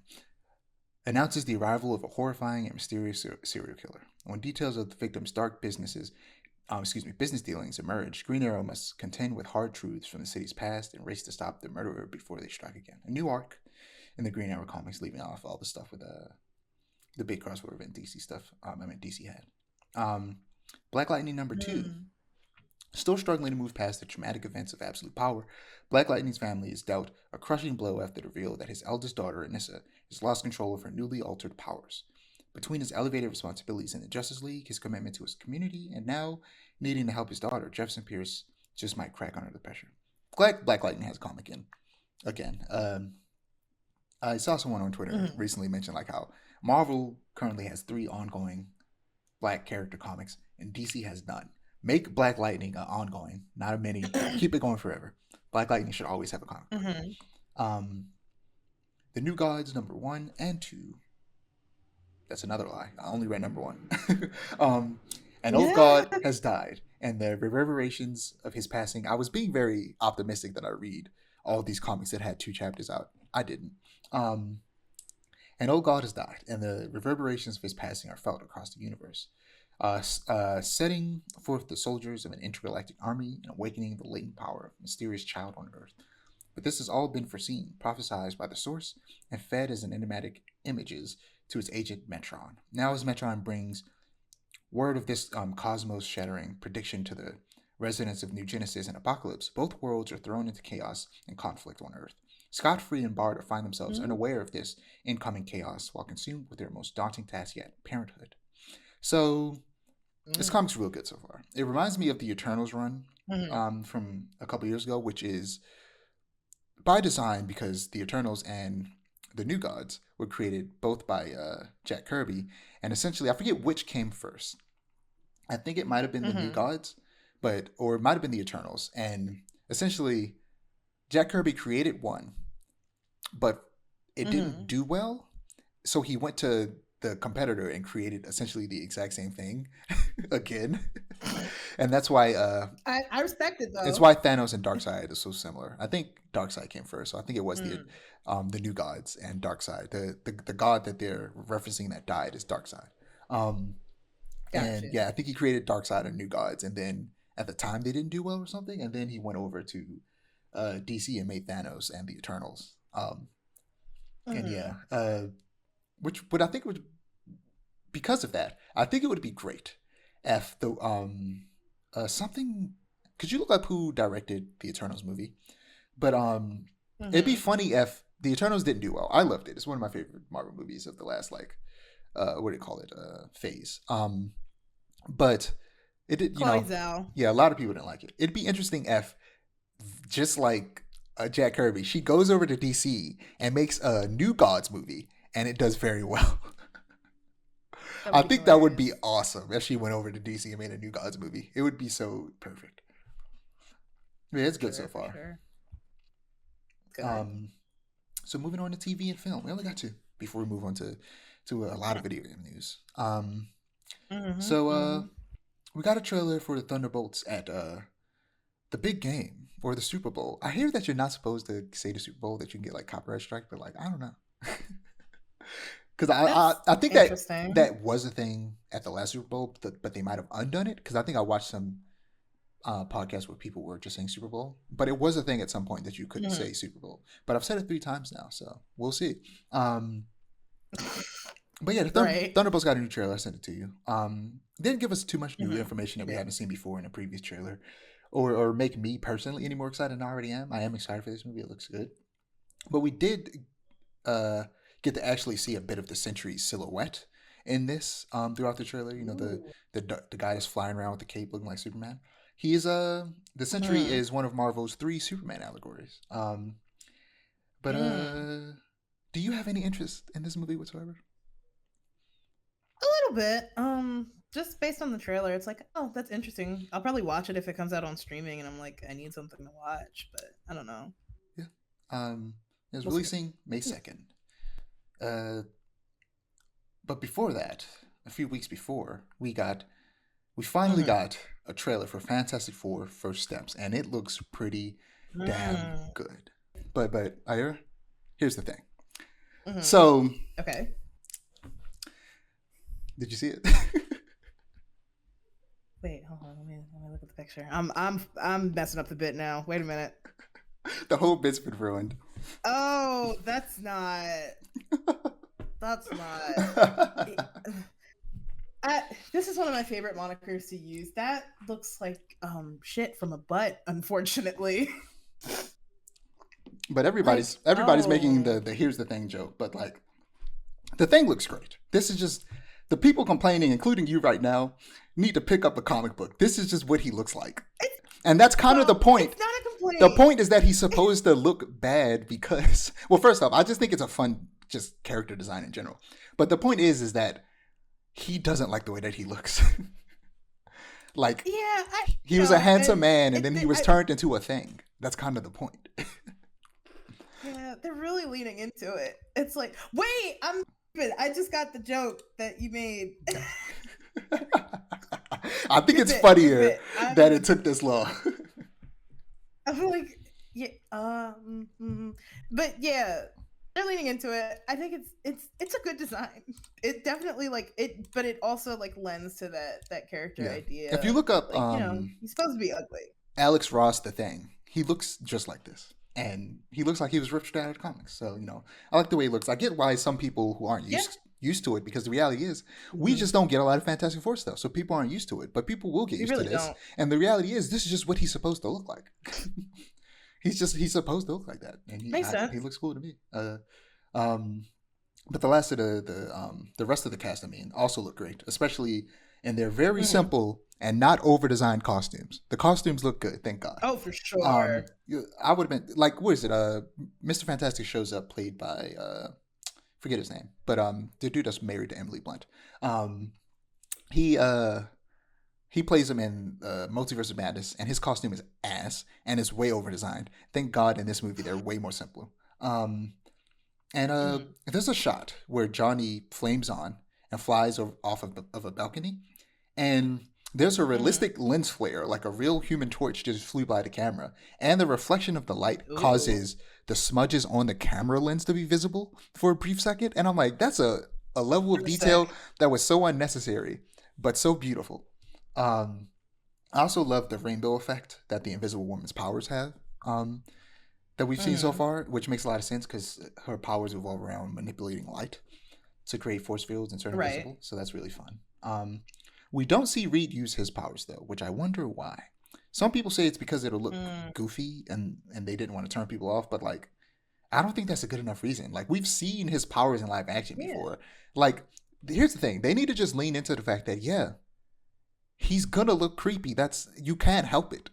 announces the arrival of a horrifying and mysterious serial killer. When details of the victim's dark business dealings emerge, Green Arrow must contend with hard truths from the city's past and race to stop the murderer before they strike again. A new arc in the Green Arrow comics, leaving off all the stuff with the big crossover event DC stuff. DC had. Black Lightning number 2. Still struggling to move past the traumatic events of absolute power, Black Lightning's family is dealt a crushing blow after the reveal that his eldest daughter, Anissa, has lost control of her newly altered powers. Between his elevated responsibilities in the Justice League, his commitment to his community, and now needing to help his daughter, Jefferson Pierce just might crack under the pressure. Glad Black Lightning has a comic in again. I saw someone on Twitter Mhm. recently mention like how Marvel currently has 3 ongoing Black character comics, and DC has none. Make Black Lightning an ongoing, not a mini. Keep it going forever. Black Lightning should always have a comic book. Mhm. Um, the New Gods number 1 and 2. That's another lie. I only read number 1. An old Yeah. god has died, and the reverberations of his passing. I was being very optimistic that I read all these comics that had 2 chapters out. I didn't. Um, An old god has died, and the reverberations of his passing are felt across the universe, setting forth the soldiers of an intergalactic army and awakening the latent power of a mysterious child on Earth. But this has all been foreseen, prophesied by the source, and fed as an enigmatic images to its agent Metron. Now, as Metron brings word of this cosmos-shattering prediction to the residents of New Genesis and Apocalypse, both worlds are thrown into chaos and conflict on Earth. Scott-free and Barda find themselves Mhm. unaware of this incoming chaos while consumed with their most daunting task yet, parenthood. So, this Mhm. comic's real good so far. It reminds me of the Eternals run Mhm. from a couple years ago, which is by design because the Eternals and the New Gods were created both by Jack Kirby, and essentially, I forget which came first. I think it might have been the New Mhm. Gods, or it might have been the Eternals, and essentially, Jack Kirby created one, but it didn't Mhm. do well. So he went to the competitor and created essentially the exact same thing again, and that's why I respect it it's though. why Thanos and Darkseid is so similar. I think Darkseid came first, so I think it was Mm. the New Gods and Darkseid. The god that they're referencing that died is Darkseid. Um, and Gotcha. yeah, I think he created Darkseid and New Gods, and then at the time they didn't do well or something, and then he went over to DC and made Thanos and the Eternals. And yeah, Mhm. which would I think would because of that, I think it would be great if the something. Could you look up who directed the Eternals movie? But it'd be Mhm. funny if the Eternals didn't do well. I loved it. It's one of my favorite Marvel movies of the last like what do you call it phase. But it did, Chloe Zhao. yeah, a lot of people didn't like it. It'd be interesting if just like Jack Kirby, she goes over to DC and makes a New Gods movie, and it does very well. That I would be think that would be hilarious. awesome if she went over to DC and made a New Gods movie. It would be so perfect. Yeah, it's For good so sure, for far. sure. Good. Um, so moving on to TV and film, we only got 2 before we move on to a lot of video game news. Mhm. So Mhm. we got a trailer for the Thunderbolts at the big game or the Super Bowl. I hear that you're not supposed to say the Super Bowl that you can get like copyright strike, but like I don't know. Because That's I think that interesting. that was a thing at the last Super Bowl, but they might have undone it because I think I watched some podcasts where people were just saying Super Bowl, but it was a thing at some point that you couldn't Mhm. say Super Bowl. But I've said it 3 times now, so we'll see. Um, but yeah, the Right. Thunderbolts got a new trailer. I sent it to you. Didn't give us too much new Mhm. information that we Yeah. haven't seen before in a previous trailer, or make me personally any more excited than I already am. I am excited for this movie. It looks good, but we did uh, get to actually see a bit of the Sentry's silhouette in this throughout the trailer. You know, Ooh. the guy that's flying around with the cape looking like Superman. He is the Sentry Mhm. is one of Marvel's 3 Superman allegories. But Mm. do you have any interest in this movie whatsoever? A little bit. Just based on the trailer, it's like, oh, that's interesting. I'll probably watch it if it comes out on streaming, and I'm like, I need something to watch, but I don't know. Yeah. It's We'll see. releasing May 2nd. Uh, but before that, a few weeks before, we finally Mhm. got a trailer for Fantastic Four: First Steps, and it looks pretty damn Mm. good. But Ira, here's the thing. Mhm. So, Okay. did you see it? Wait, hold on. Let me look at the picture. I'm messing up the bit now. Wait a minute. The whole bit's been ruined. Oh, that's not. it- this is one of my favorite monikers to use. That looks like shit from a butt, unfortunately. But Like, everybody's making oh. the here's the thing joke. But like The Thing looks great. This is just the people complaining, including you right now, need to pick up a comic book. This is just what he looks like. And that's kind of the point. It's not a complaint. The point is that he's supposed to look bad because, well, first off, I just think it's a fun just character design in general. But the point is that he doesn't like the way that he looks. Like, yeah, he was a handsome man, and then he was turned into a thing. That's kind of the point. Yeah, they're really leaning into it. It's like, wait, I'm stupid. I just got the joke that you made. I think it's funnier that it took this long. I'm like, yeah, but yeah, they're leaning into it. I think it's a good design. It definitely like it, but it also like lends to that character idea. If you look up, like, he's supposed to be ugly. Alex Ross, the Thing, he looks just like this. And he looks like he was ripped straight out of comics. So, I like the way he looks. I get why some people who aren't used to it, because the reality is we just don't get a lot of Fantastic Four stuff. So people aren't used to it. But people will get used to this. Don't. And the reality is this is just what he's supposed to look like. He's supposed to look like that. And he looks cool to me. But the rest of the cast, also look great. Especially in their very simple and not over-designed costumes. The costumes look good, thank God. Oh, for sure. I would have been like, what is it? Mr. Fantastic shows up, played by forget his name, but the dude that's married to Emily Blunt. He plays him in Multiverse of Madness, and his costume is ass and it's way over-designed. Thank God in this movie they're way more simple. There's a shot where Johnny flames on and flies off of a balcony, and there's a realistic lens flare, like a real Human Torch just flew by the camera. And the reflection of the light causes the smudges on the camera lens to be visible for a brief second. And I'm like, that's a level of detail that was so unnecessary, but so beautiful. I also love the rainbow effect that the Invisible Woman's powers have that we've seen so far, which makes a lot of sense because her powers revolve around manipulating light to create force fields and turn invisible. So that's really fun. We don't see Reed use his powers, though, which I wonder why. Some people say it's because it'll look goofy and they didn't want to turn people off, but, like, I don't think that's a good enough reason. Like, we've seen his powers in live action before. Like, here's the thing. They need to just lean into the fact that, he's gonna look creepy. You can't help it.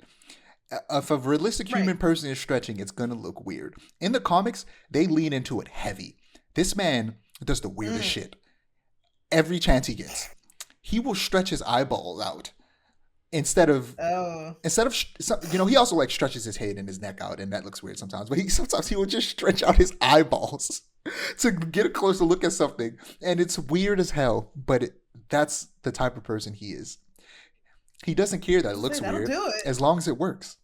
If a realistic human person is stretching, it's gonna look weird. In the comics, they lean into it heavy. This man does the weirdest shit every chance he gets. He will stretch his eyeballs out instead of he also like stretches his head and his neck out, and that looks weird sometimes. But sometimes he will just stretch out his eyeballs to get a closer look at something, and it's weird as hell. But that's the type of person he is. He doesn't care that it looks weird as long as it works.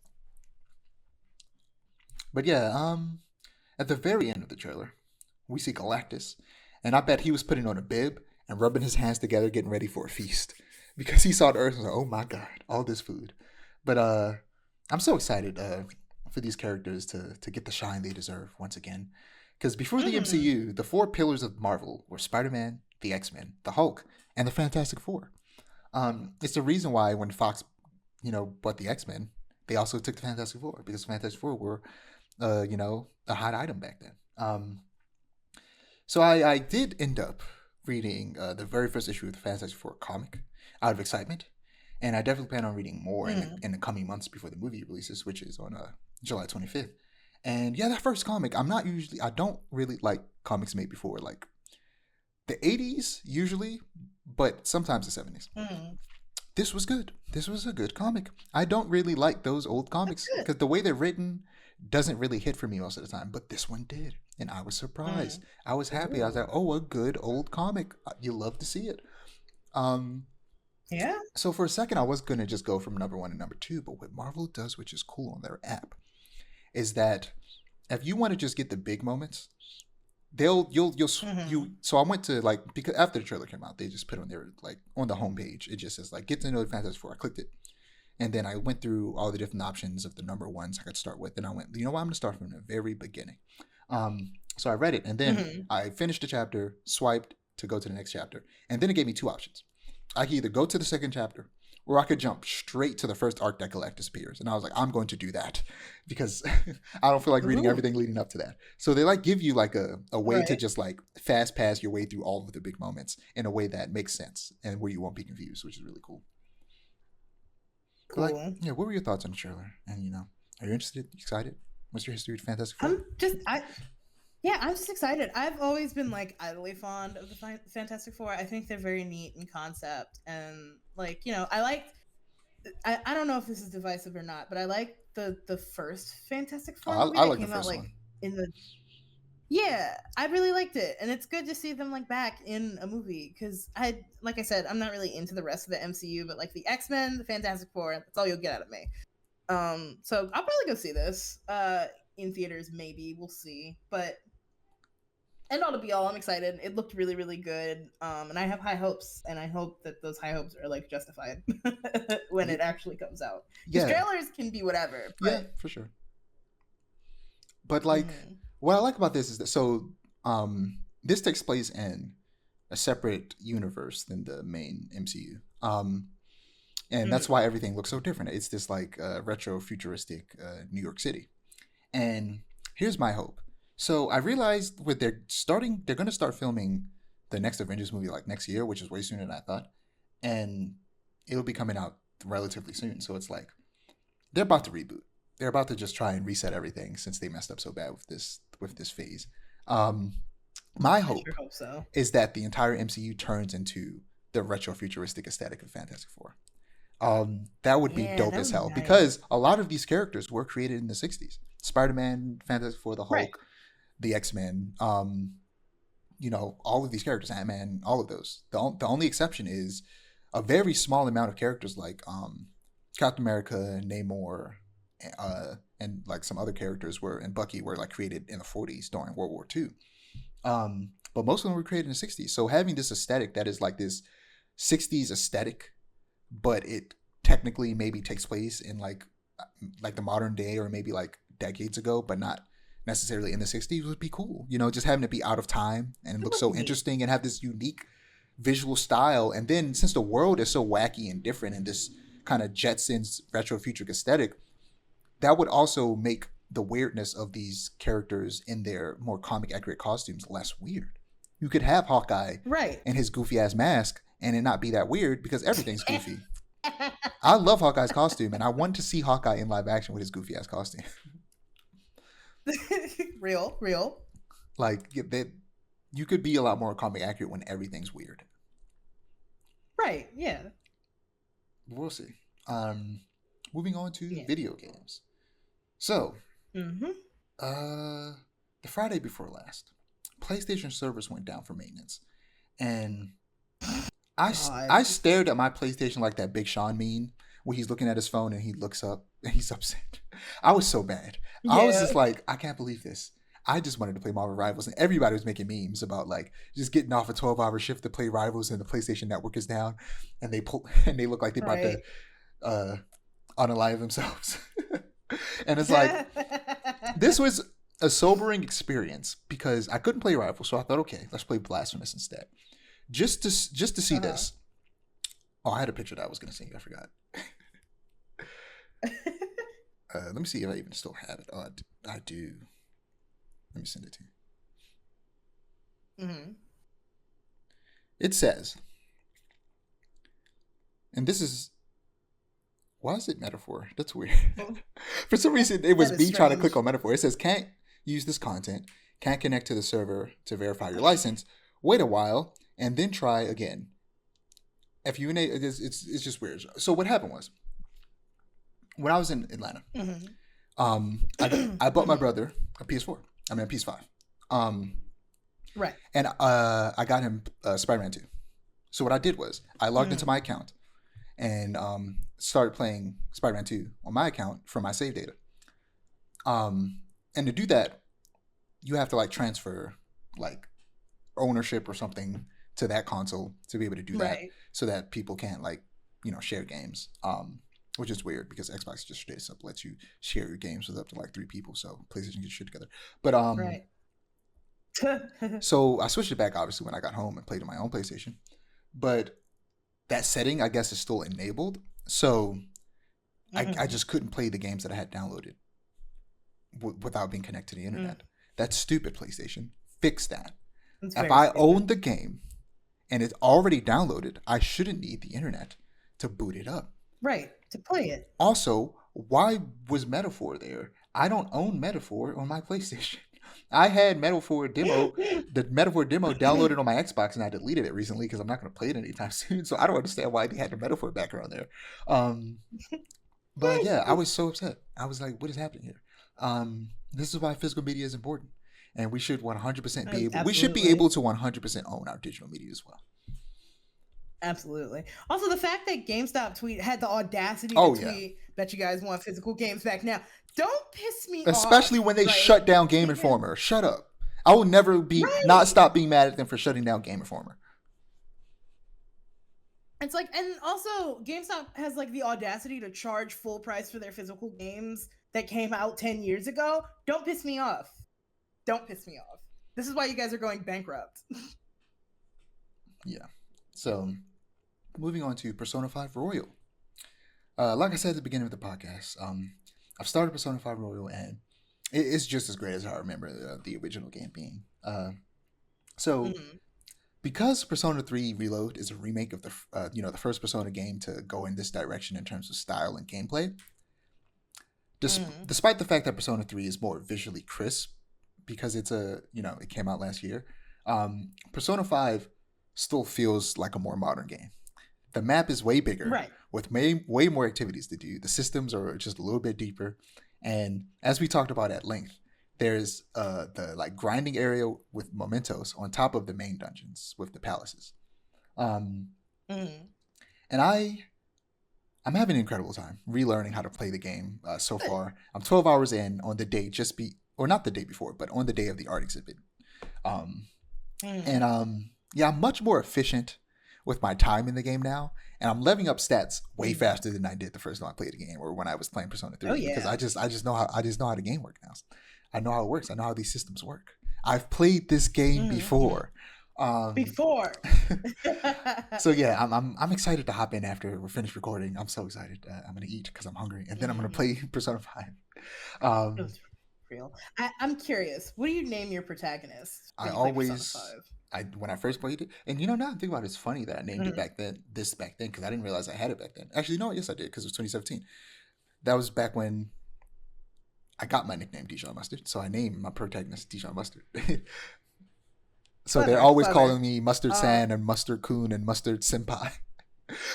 But at the very end of the trailer, we see Galactus, and I bet he was putting on a bib and rubbing his hands together, getting ready for a feast, because he saw the Earth and was like, "Oh my God, all this food!" But I'm so excited for these characters to get the shine they deserve once again, because before the MCU, the 4 pillars of Marvel were Spider-Man, the X-Men, the Hulk, and the Fantastic Four. It's the reason why when Fox, bought the X-Men, they also took the Fantastic Four, because the Fantastic Four were, a hot item back then. So I did end up reading the very first issue of the Fantastic Four comic out of excitement, and I definitely plan on reading more in the coming months before the movie releases, which is on July 25th. And that first comic, I don't really like comics made before like the 80s usually, but sometimes the 70s. This was good. This was a good comic. I don't really like those old comics because the way they're written doesn't really hit for me most of the time, but this one did, and I was surprised. I was happy. I was like, oh, a good old comic. You love to see it. So for a second, I was going to just go from number 1 to number 2, but what Marvel does, which is cool on their app, is that if you want to just get the big moments, so I went to because after the trailer came out, they just put on their on the homepage, it just says get to know the Fantastic Four. I clicked it, and then I went through all the different options of the number ones I could start with, and I went, you know what, I'm gonna start from the very beginning. So I read it, and then I finished the chapter, swiped to go to the next chapter, and then it gave me 2 options. I could either go to the second chapter where I could jump straight to the first arc that Galactus appears. And I was like, I'm going to do that because I don't feel like reading Ooh, everything leading up to that. So they like give you like a way to right. just like fast pass your way through all of the big moments in a way that makes sense and where you won't be confused, which is really cool. But like, Cool. yeah, what were your thoughts on the trailer? And are you interested? Excited? What's your history with Fantastic Four? I'm just I Yeah, I'm just excited. I've always been like idly fond of the Fantastic Four. I think they're very neat in concept, and like I like. I don't know if this is divisive or not, but I like the first Fantastic Oh, Four movie I that like the came out first like one. in the. Yeah, I really liked it, and it's good to see them like back in a movie because like I said, I'm not really into the rest of the MCU, but like the X-Men, the Fantastic Four, that's all you'll get out of me. So I'll probably go see this in theaters. Maybe we'll see, but end all to be all, I'm excited. It looked really, really good. And I have high hopes, and I hope that those high hopes are like justified when Yeah, it actually comes out. Because yeah, trailers can be whatever, yeah, but for sure. But like, mhm. what I like about this is that this takes place in a separate universe than the main MCU. And that's Mhm. why everything looks so different. It's this like retro futuristic New York City. And here's my hope. So I realized with they're going to start filming the next Avengers movie like next year, which is way sooner than I thought, and it'll be coming out relatively soon. So it's like they're about to reboot. They're about to just try and reset everything since they messed up so bad with this phase. Um, my I sure hope hope so. is that the entire MCU turns into the retro futuristic aesthetic of Fantastic Four. That would be Yeah, dope that as would be hell nice. because a lot of these characters were created in the 60s. Spider-Man, Fantastic Four, the Right. Hulk, the X-Men, all of these characters, Ant-Man, all of those. The only exception is a very small amount of characters like Captain America, Namor, and like some other characters and Bucky were like created in the 40s during World War II. But most of them were created in the 60s. So having this aesthetic that is like this 60s aesthetic, but it technically maybe takes place in like the modern day or maybe like decades ago, but not necessarily in the 60s would be cool. Just having it be out of time and That look would so be neat. interesting and have this unique visual style. And then since the world is so wacky and different and this kind of Jetsons retro future aesthetic, that would also make the weirdness of these characters in their more comic accurate costumes less weird. You could have Hawkeye Right. and his goofy ass mask and it not be that weird because everything's goofy. I love Hawkeye's costume and I want to see Hawkeye in live action with his goofy ass costume. Real, real. You could be a lot more comic accurate when everything's weird. Right. Yeah. We'll see. Um, Moving on to Yeah. video games. So, Mm-hmm. uh, the Friday before last, PlayStation servers went down for maintenance, and I God. stared at my PlayStation like that Big Sean meme where he's looking at his phone and he looks up and he's upset. I was so bad. I was Yeah. just like, I can't believe this. I just wanted to play Marvel Rivals, and everybody was making memes about like just getting off a 12-hour shift to play Rivals, and the PlayStation Network is down, and they pull and they look like they're about to Right. uh, unalive themselves. And it's like this was a sobering experience because I couldn't play Rivals, so I thought, okay, let's play Blasphemous instead. Just to see Uh-huh. this. Oh, I had a picture that I was gonna send you. I forgot. Let me see if I even still have it. Oh, I do. Let me send it to you. Mm-hmm. It says, and this is why is it metaphor? That's weird. For some reason, it That was is me trying to click strange. on metaphor. It says can't use this content, can't connect to the server to verify your license. Wait a while and then try again. If you it's just weird. So what happened was when I was in Atlanta, Mm-hmm. I bought my Mm-hmm. brother a PS4. I mean a PS5. Um, Right. and I got him Spider-Man 2. So what I did was I logged into Mm. my account and started playing Spider-Man 2 on my account from my save data. And to do that, you have to like transfer like ownership or something to that console to be able to do that, Right. so that people can't like share games. Which is weird because Xbox just straight up lets you share your games with up to like 3 people, so PlayStation gets shit together. But Right. so I switched it back obviously when I got home and played on my own PlayStation. But that setting, I guess, is still enabled. So I just couldn't play the games that I had downloaded without being connected to the internet. That's stupid, PlayStation. Fix that. It's If very I stupid. own the game and it's already downloaded, I shouldn't need the internet to boot it up. Right, to play it. Also, why was Metaphor there? I don't own Metaphor on my PlayStation. I had Metaphor demo, the Metaphor demo downloaded on my Xbox, and I deleted it recently because I'm not going to play it anytime soon. So I don't understand why they had the Metaphor background there. But yeah, I was so upset. I was like, "What is happening here?" This is why physical media is important, and we should 100% be able. We should be able to 100% own our digital media as well. Absolutely. Also, the fact that GameStop had the audacity to tweet that you guys want physical games back now. Don't piss me off. Especially when they shut down Game Informer. Shut up. I will never not stop being mad at them for shutting down Game Informer. It's like, and also GameStop has like the audacity to charge full price for their physical games that came out 10 years ago. Don't piss me off. Don't piss me off. This is why you guys are going bankrupt. Yeah. So, moving on to Persona 5 Royal. Like I said at the beginning of the podcast, I've started Persona 5 Royal, and it's just as great as I remember the original game being. Because Persona 3 Reload is a remake of the first Persona game to go in this direction in terms of style and gameplay, despite the fact that Persona 3 is more visually crisp because it came out last year, Persona 5 still feels like a more modern game. The map is way bigger, with way more activities to do. The systems are just a little bit deeper, and as we talked about at length, there's the like grinding area with mementos on top of the main dungeons with the palaces. And I'm having an incredible time relearning how to play the game so far. I'm 12 hours in on the day not the day before, but on the day of the art exhibit. I'm much more efficient with my time in the game now, and I'm leveling up stats way faster than I did the first time I played the game or when I was playing Persona 3 because I just know how the game works now. I know how it works. I know how these systems work. I've played this game before. So yeah, I'm excited to hop in after we're finished recording. I'm so excited. I'm gonna eat because I'm hungry, and then I'm gonna play Persona 5. Real. I'm curious. What do you name your protagonist? When I first played it, and now I think about it, it's funny that I named it back then, because I didn't realize I had it back then. Actually, no, yes I did, because it was 2017. That was back when I got my nickname Dijon Mustard, so I named my protagonist Dijon Mustard. So they're always calling me Mustard San and Mustard Kun and Mustard Senpai.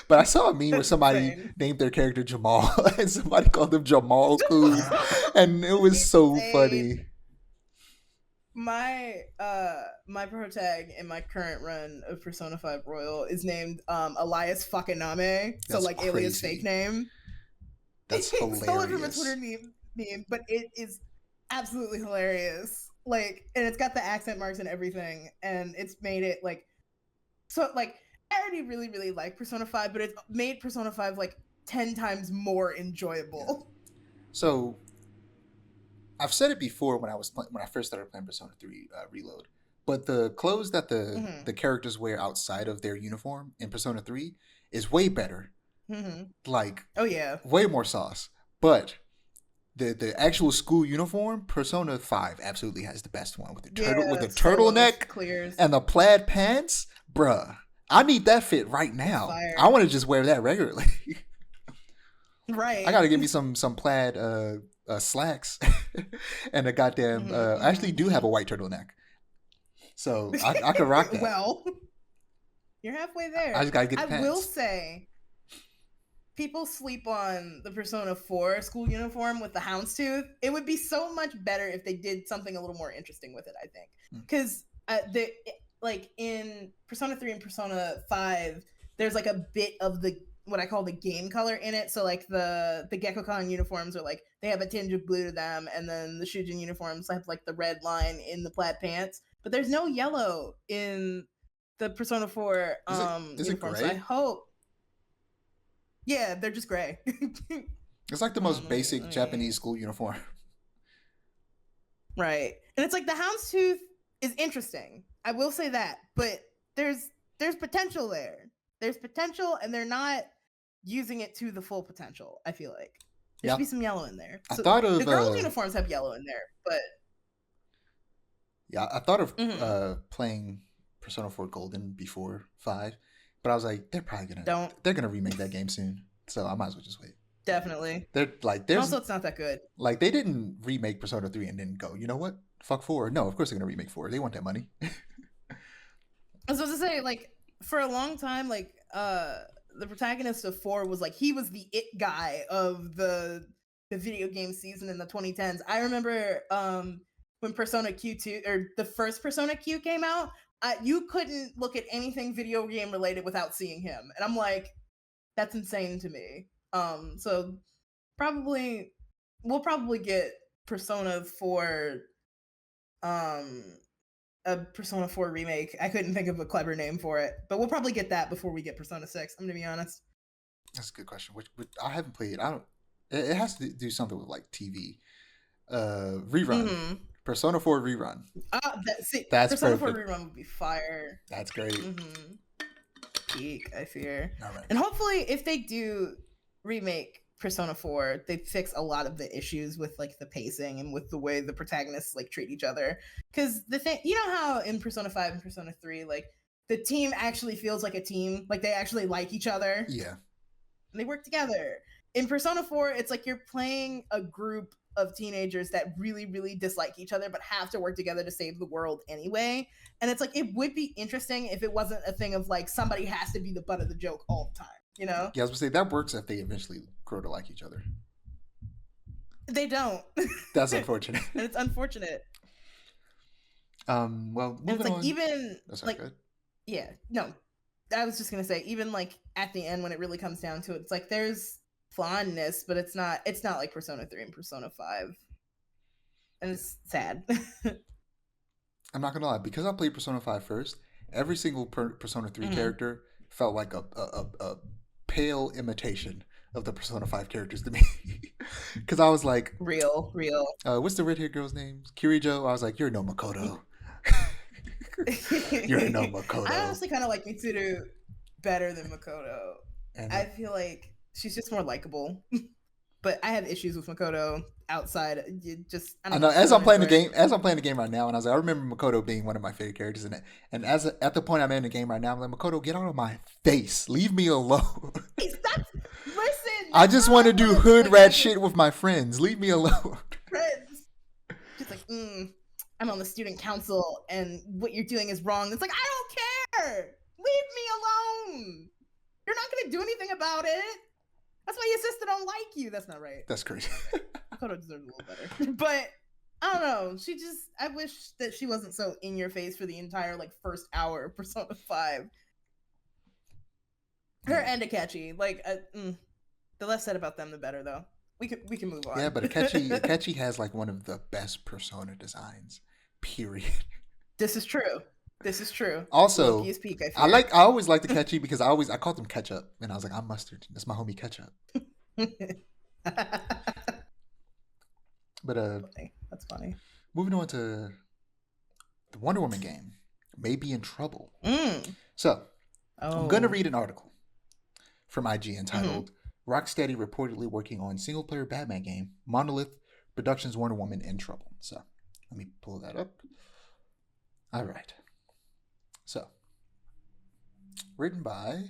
But I saw a meme where somebody named their character Jamal, and somebody called him Jamal Kun, and it was so funny. My protag in my current run of Persona 5 Royal is named Elias Fakaname, so like crazy. Alias fake name. That's hilarious. Stole it from a Twitter meme, but it is absolutely hilarious. Like, and it's got the accent marks and everything, and it's made it like so. Like, I already really, really like Persona 5, but it's made Persona 5 like 10 times more enjoyable. Yeah. So, I've said it before when I first started playing Persona 3 Reload, but the clothes that the characters wear outside of their uniform in Persona 3 is way better. Like, way more sauce. But the actual school uniform, Persona 5 absolutely has the best one with the turtleneck and the plaid pants. Bruh, I need that fit right now. I want to just wear that regularly. Right. I gotta give me some plaid slacks and a goddamn. I actually do have a white turtleneck, so I could rock that. Well, you're halfway there. I just gotta get the pants. I will say, people sleep on the Persona 4 school uniform with the houndstooth. It would be so much better if they did something a little more interesting with it, I think. Because like in Persona 3 and Persona 5, there's like a bit of what I call the game color in it. So like the Gekkokan uniforms are like, they have a tinge of blue to them, and then the Shujin uniforms have like the red line in the plaid pants. But there's no yellow in the Persona 4 is it gray? So I hope. Yeah, they're just gray. It's like the most basic Japanese school uniform. Right. And it's like the houndstooth is interesting. I will say that. But there's potential there. There's potential, and they're not using it to the full potential. I feel like there Yeah. should be some yellow in there. I So thought of the girls' uniforms have yellow in there, but I thought of playing Persona 4 Golden before 5, but I was like, they're gonna remake that game soon, so I might as well just wait. Definitely. They're like, also it's not that good. Like, they didn't remake Persona 3 and then go, you know what? Fuck 4. No, of course they're gonna remake 4. They want that money. I was supposed to say, like, for a long time, like, the protagonist of 4 was like, he was the it guy of the video game season in the 2010s. I remember when Persona Q2 or the first Persona Q came out, you couldn't look at anything video game related without seeing him, and I'm like, that's insane to me. So we'll probably get Persona 4 a Persona 4 remake. I couldn't think of a clever name for it, but we'll probably get that before we get Persona 6. I'm gonna be honest. That's a good question. Which I haven't played. I don't. It has to do something with like TV. Rerun. Mm-hmm. Persona 4 rerun. That's Persona perfect. 4 rerun would be fire. That's great. Mm-hmm. Peak, I fear. All right. And hopefully, if they do remake Persona 4, they fix a lot of the issues with like the pacing and with the way the protagonists like treat each other. Because the thing, you know how in Persona 5 and Persona 3, like the team actually feels like a team, like they actually like each other. Yeah. And they work together. In Persona 4, it's like you're playing a group of teenagers that really, really dislike each other, but have to work together to save the world anyway. And it's like, it would be interesting if it wasn't a thing of like, somebody has to be the butt of the joke all the time, you know? Yeah, I was gonna say, that works if they eventually grow to like each other. They don't. That's unfortunate. And it's unfortunate. Well, it's like, on. even, that's like, good. Yeah, no, I was just gonna say, even like at the end when it really comes down to it, it's like there's fondness, but it's not like Persona 3 and Persona 5, and it's sad. I'm not gonna lie, because I played Persona 5 first, every single Persona 3 character felt like a pale imitation of the Persona 5 characters to me. Because I was like, real what's the red haired girl's name? Kirijo. I was like, you're no Makoto. You're no Makoto. I honestly kind of like Mitsuru better than Makoto. And I feel like she's just more likable. But I have issues with Makoto outside. I don't know. As I'm playing the game right now, and I was like, I remember Makoto being one of my favorite characters in it. And at the point I'm in the game right now, I'm like, Makoto, get out of my face. Leave me alone. Listen. I just want to do hood rat shit with my friends. Leave me alone. Friends. She's like, I'm on the student council, and what you're doing is wrong. It's like, I don't care. Leave me alone. You're not gonna do anything about it. That's why your sister don't like you. That's not right. That's crazy. Makoto deserves a little better. But I don't know. I wish that she wasn't so in your face for the entire like first hour of Persona 5. Her and Akechi. Like, the less said about them, the better, though. We can move on. Yeah, but Akechi has like one of the best Persona designs. Period. This is true. Also, peak, I always liked Akechi because I called him Ketchup, and I was like, I'm Mustard. That's my homie Ketchup. But that's funny. Moving on to the Wonder Woman game, may be in trouble. So I'm gonna read an article from IG entitled "Rocksteady reportedly working on single-player Batman game. Monolith Productions Wonder Woman in trouble." So let me pull that up. All right. So, written by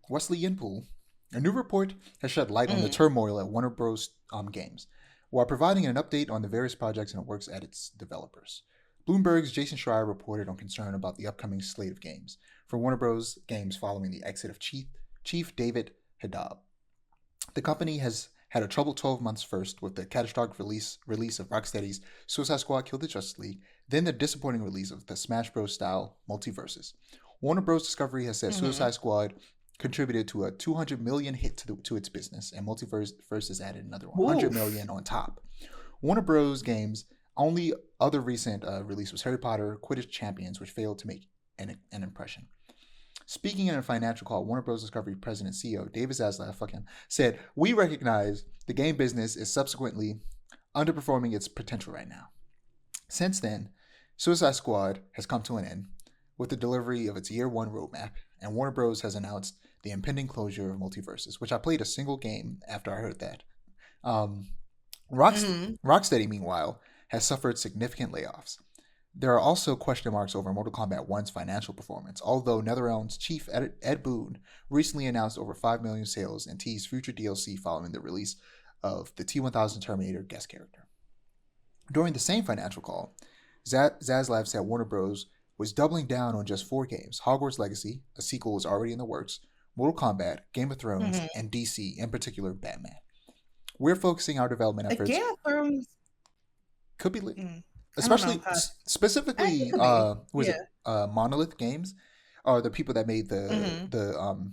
Wesley Yinpool, a new report has shed light on the turmoil at Warner Bros. Games, while providing an update on the various projects and works at its developers. Bloomberg's Jason Schreier reported on concern about the upcoming slate of games for Warner Bros. Games following the exit of Chief David Hadab. The company has had a troubled 12 months, first with the catastrophic release of Rocksteady's Suicide Squad Kill the Justice League, then the disappointing release of the Smash Bros. Style Multiverses. Warner Bros. Discovery has said Suicide Squad contributed to a $200 million hit to its business, and Multiverse has added another $100 million on top. Warner Bros. Games' only other recent release was Harry Potter Quidditch Champions, which failed to make an impression. Speaking in a financial call, Warner Bros. Discovery President CEO David Zaslav said, "We recognize the game business is subsequently underperforming its potential right now. Since then, Suicide Squad has come to an end with the delivery of its year one roadmap, and Warner Bros. Has announced the impending closure of multiverses, which I played a single game after I heard that. Um, Rocksteady, meanwhile, has suffered significant layoffs. There are also question marks over Mortal Kombat 1's financial performance, although NetherRealm's chief Ed Boon recently announced over 5 million sales and teased future DLC following the release of the T-1000 Terminator guest character. During the same financial call, Zaslav said Warner Bros. Was doubling down on just 4 games: Hogwarts Legacy, a sequel was already in the works, Mortal Kombat, Game of Thrones, and DC, in particular Batman. We're focusing our development efforts. Game of Thrones could be lit. Especially, specifically, Monolith Games are the people that made the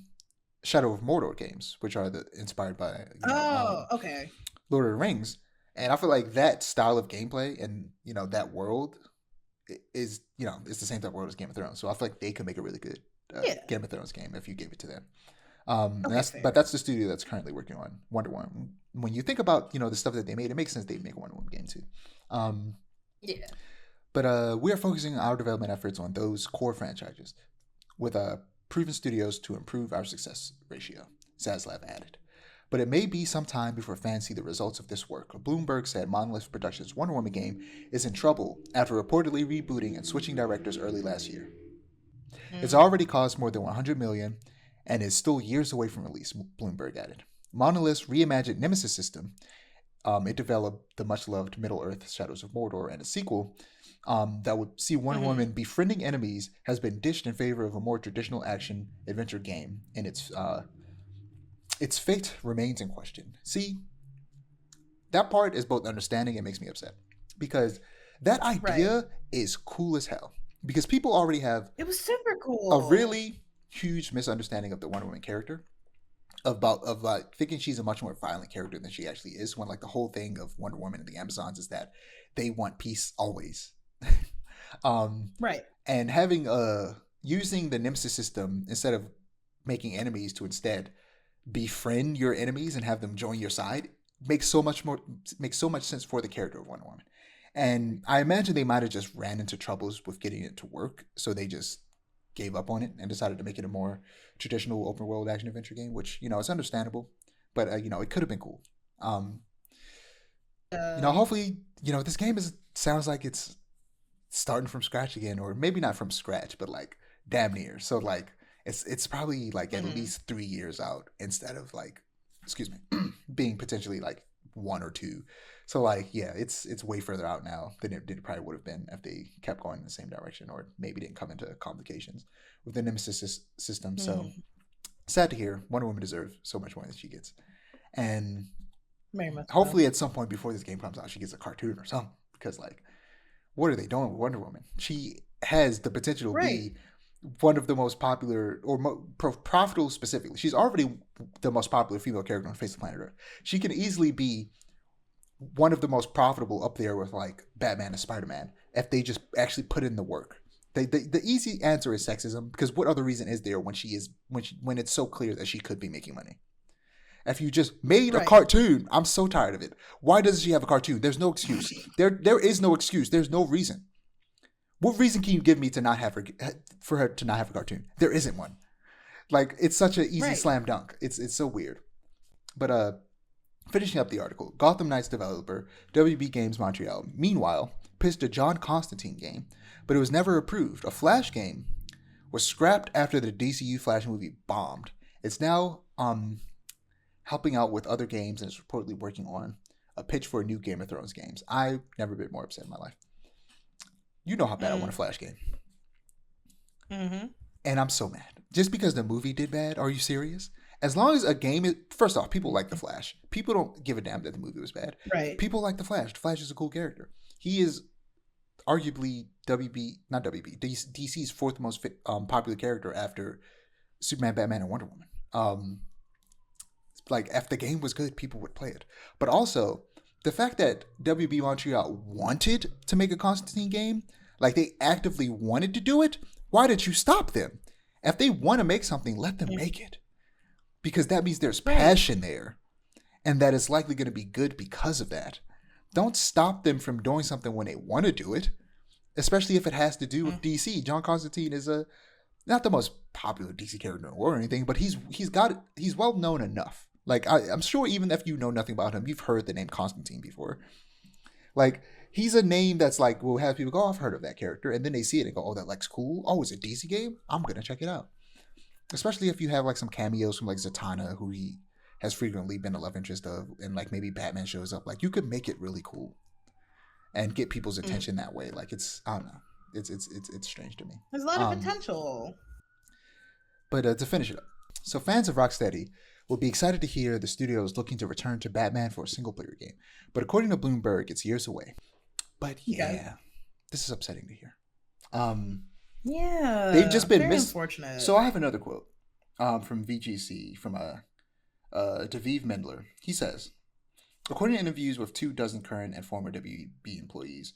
Shadow of Mordor games, which are inspired by Lord of the Rings. And I feel like that style of gameplay and that world is it's the same type of world as Game of Thrones. So I feel like they could make a really good Game of Thrones game if you gave it to them. But that's the studio that's currently working on Wonder Woman. When you think about the stuff that they made, it makes sense they'd make a Wonder Woman game too. But we are focusing our development efforts on those core franchises with proven studios to improve our success ratio, Zaslav added. But it may be some time before fans see the results of this work. Bloomberg said Monolith Productions' Wonder Woman game is in trouble after reportedly rebooting and switching directors early last year. It's already cost more than $100 million and is still years away from release, Bloomberg added. Monolith's reimagined Nemesis system, it developed the much-loved Middle-earth Shadows of Mordor, and a sequel that would see Wonder Woman befriending enemies has been ditched in favor of a more traditional action-adventure game, and its fate remains in question. See, that part is both understanding and makes me upset. Because that idea is cool as hell. Because people already have... It was super cool. A really huge misunderstanding of the Wonder Woman character. Of thinking she's a much more violent character than she actually is. When the whole thing of Wonder Woman and the Amazons is that they want peace always. And having using the Nemesis system instead of making enemies to instead befriend your enemies and have them join your side makes so much sense for the character of Wonder Woman. And I imagine they might have just ran into troubles with getting it to work, so they just gave up on it and decided to make it a more traditional open world action adventure game, which it's understandable, but it could have been cool. Hopefully this game sounds like it's starting from scratch again, or maybe not from scratch, but damn near. So it's probably at least 3 years out instead of being potentially 1 or 2. So it's way further out now than it probably would have been if they kept going in the same direction, or maybe didn't come into complications with the Nemesis system. So sad to hear. Wonder Woman deserves so much more than she gets, and hopefully at some point before this game comes out, she gets a cartoon or something. Because what are they doing with Wonder Woman? She has the potential to be one of the most popular or profitable specifically. She's already the most popular female character on the face of planet Earth. She can easily be one of the most profitable up there with Batman and Spider-Man if they just actually put in the work. The easy answer is sexism, because what other reason is there when when it's so clear that she could be making money? If you just made a cartoon, I'm so tired of it. Why does she have a cartoon? There's no excuse. There is no excuse. There's no reason. What reason can you give me to not have for her to not have a cartoon? There isn't one. It's such an easy slam dunk. It's so weird. But finishing up the article, Gotham Knights developer WB Games Montreal, meanwhile, pitched a John Constantine game, but it was never approved. A Flash game was scrapped after the DCU Flash movie bombed. It's now helping out with other games and is reportedly working on a pitch for a new Game of Thrones games. I've never been more upset in my life. You know how bad I want a Flash game. And I'm so mad. Just because the movie did bad? Are you serious? As long as a game is... First off, people like The Flash. People don't give a damn that the movie was bad. People like The Flash. The Flash is a cool character. He is arguably DC's fourth most popular character after Superman, Batman, and Wonder Woman. If the game was good, people would play it. But also, the fact that WB Montreal wanted to make a Constantine game, they actively wanted to do it, why did you stop them? If they want to make something, let them make it. Because that means there's passion there. And that it's likely going to be good because of that. Don't stop them from doing something when they want to do it. Especially if it has to do with DC. John Constantine is not the most popular DC character in the world or anything, but he's well known enough. Like I'm sure even if you know nothing about him, you've heard the name Constantine before. Like he's a name that's like will have people go, oh, I've heard of that character, and then they see it and go, oh, that looks cool. Oh, it's a DC game. I'm gonna check it out. Especially if you have like some cameos from like Zatanna, who he has frequently been a love interest of, and like maybe Batman shows up. Like you could make it really cool and get people's attention that way. Like it's I don't know. It's strange to me. There's a lot of potential. But to finish it up, so fans of Rocksteady will be excited to hear the studio is looking to return to Batman for a single-player game. But according to Bloomberg, it's years away. But yeah, this is upsetting to hear. Yeah, they've just been unfortunate. So I have another quote from VGC from Daviv Mendler. He says, according to interviews with 24 current and former WB employees,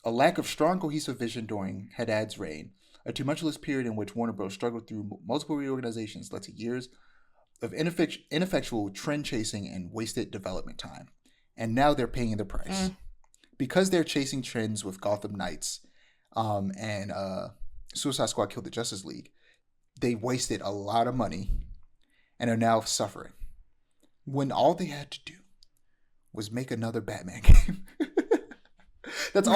a lack of strong cohesive vision during Haddad's reign, a tumultuous period in which Warner Bros. Struggled through multiple reorganizations, led to years of ineffectual trend chasing and wasted development time. And now they're paying the price. Because they're chasing trends with Gotham Knights and Suicide Squad Killed the Justice League, they wasted a lot of money and are now suffering. When all they had to do was make another Batman game. That's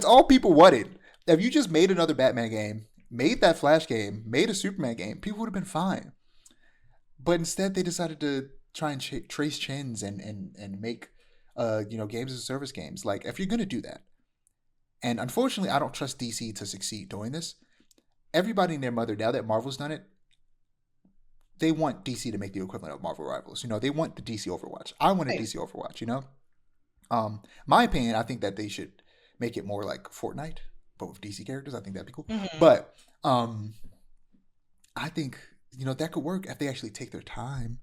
all people wanted. If you just made another Batman game, made that Flash game, made a Superman game, people would have been fine. But instead, they decided to try and trace trends and make games as a service games. Like, if you're gonna do that, and unfortunately, I don't trust DC to succeed doing this. Everybody and their mother, now that Marvel's done it, they want DC to make the equivalent of Marvel Rivals. They want the DC Overwatch. I want a DC Overwatch. My opinion, I think that they should make it more like Fortnite, but with DC characters. I think that'd be cool. But I think that could work if they actually take their time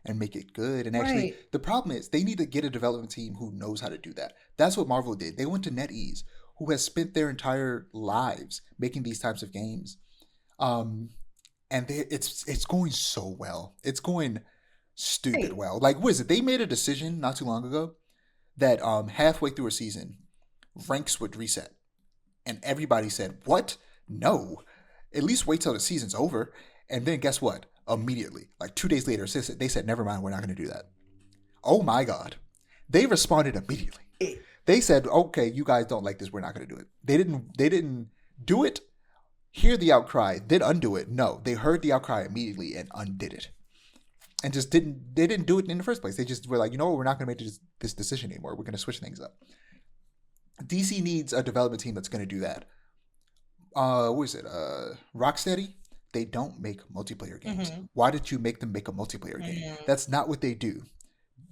and make it good. And actually, the problem is they need to get a development team who knows how to do that. That's what Marvel did. They went to NetEase, who has spent their entire lives making these types of games, and it's going so well. It's going stupid well. Like, what is it? They made a decision not too long ago that halfway through a season, ranks would reset, and everybody said, "What? No! At least wait till the season's over." And then guess what? Immediately, like 2 days later, they said, "Never mind, we're not going to do that." Oh my God! They responded immediately. They said, "Okay, you guys don't like this. We're not going to do it." They didn't do it. Hear the outcry, then undo it. No, they heard the outcry immediately and undid it, and just didn't. They didn't do it in the first place. They just were like, we're not going to make this decision anymore. We're going to switch things up. DC needs a development team that's going to do that. What is it? Rocksteady. They don't make multiplayer games. Why did you make them make a multiplayer game? That's not what they do.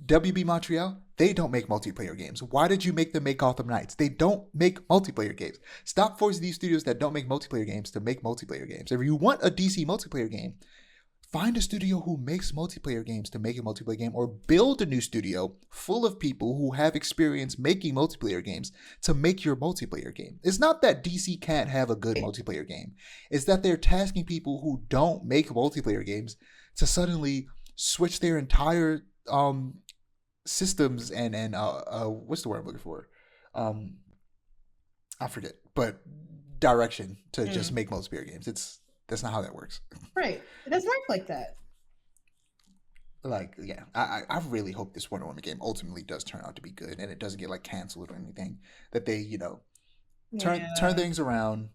WB Montreal, they don't make multiplayer games. Why did you make them make Gotham Knights? They don't make multiplayer games. Stop forcing these studios that don't make multiplayer games to make multiplayer games. If you want a DC multiplayer game, find a studio who makes multiplayer games to make a multiplayer game, or build a new studio full of people who have experience making multiplayer games to make your multiplayer game. It's not that DC can't have a good multiplayer game. It's that they're tasking people who don't make multiplayer games to suddenly switch their entire systems and what's the word I'm looking for? I forget, but direction to just make multiplayer games. That's not how that works. Right. It doesn't work like that. Like, yeah, I really hope this Wonder Woman game ultimately does turn out to be good and it doesn't get like canceled or anything. That they, turn things around,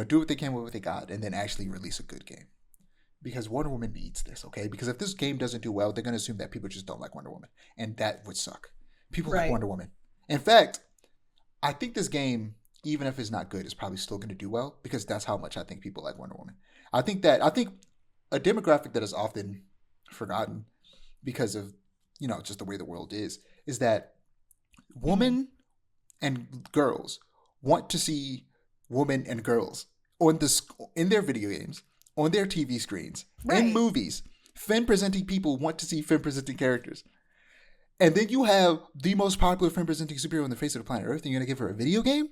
do what they can with what they got, and then actually release a good game. Because Wonder Woman needs this, okay? Because if this game doesn't do well, they're going to assume that people just don't like Wonder Woman. And that would suck. People like Wonder Woman. In fact, I think this game, even if it's not good, is probably still going to do well because that's how much I think people like Wonder Woman. I think a demographic that is often forgotten because of, just the way the world is that women and girls want to see women and girls in their video games, on their TV screens, in movies. Femme-presenting people want to see femme-presenting characters. And then you have the most popular femme-presenting superhero on the face of the planet Earth, and you're going to give her a video game?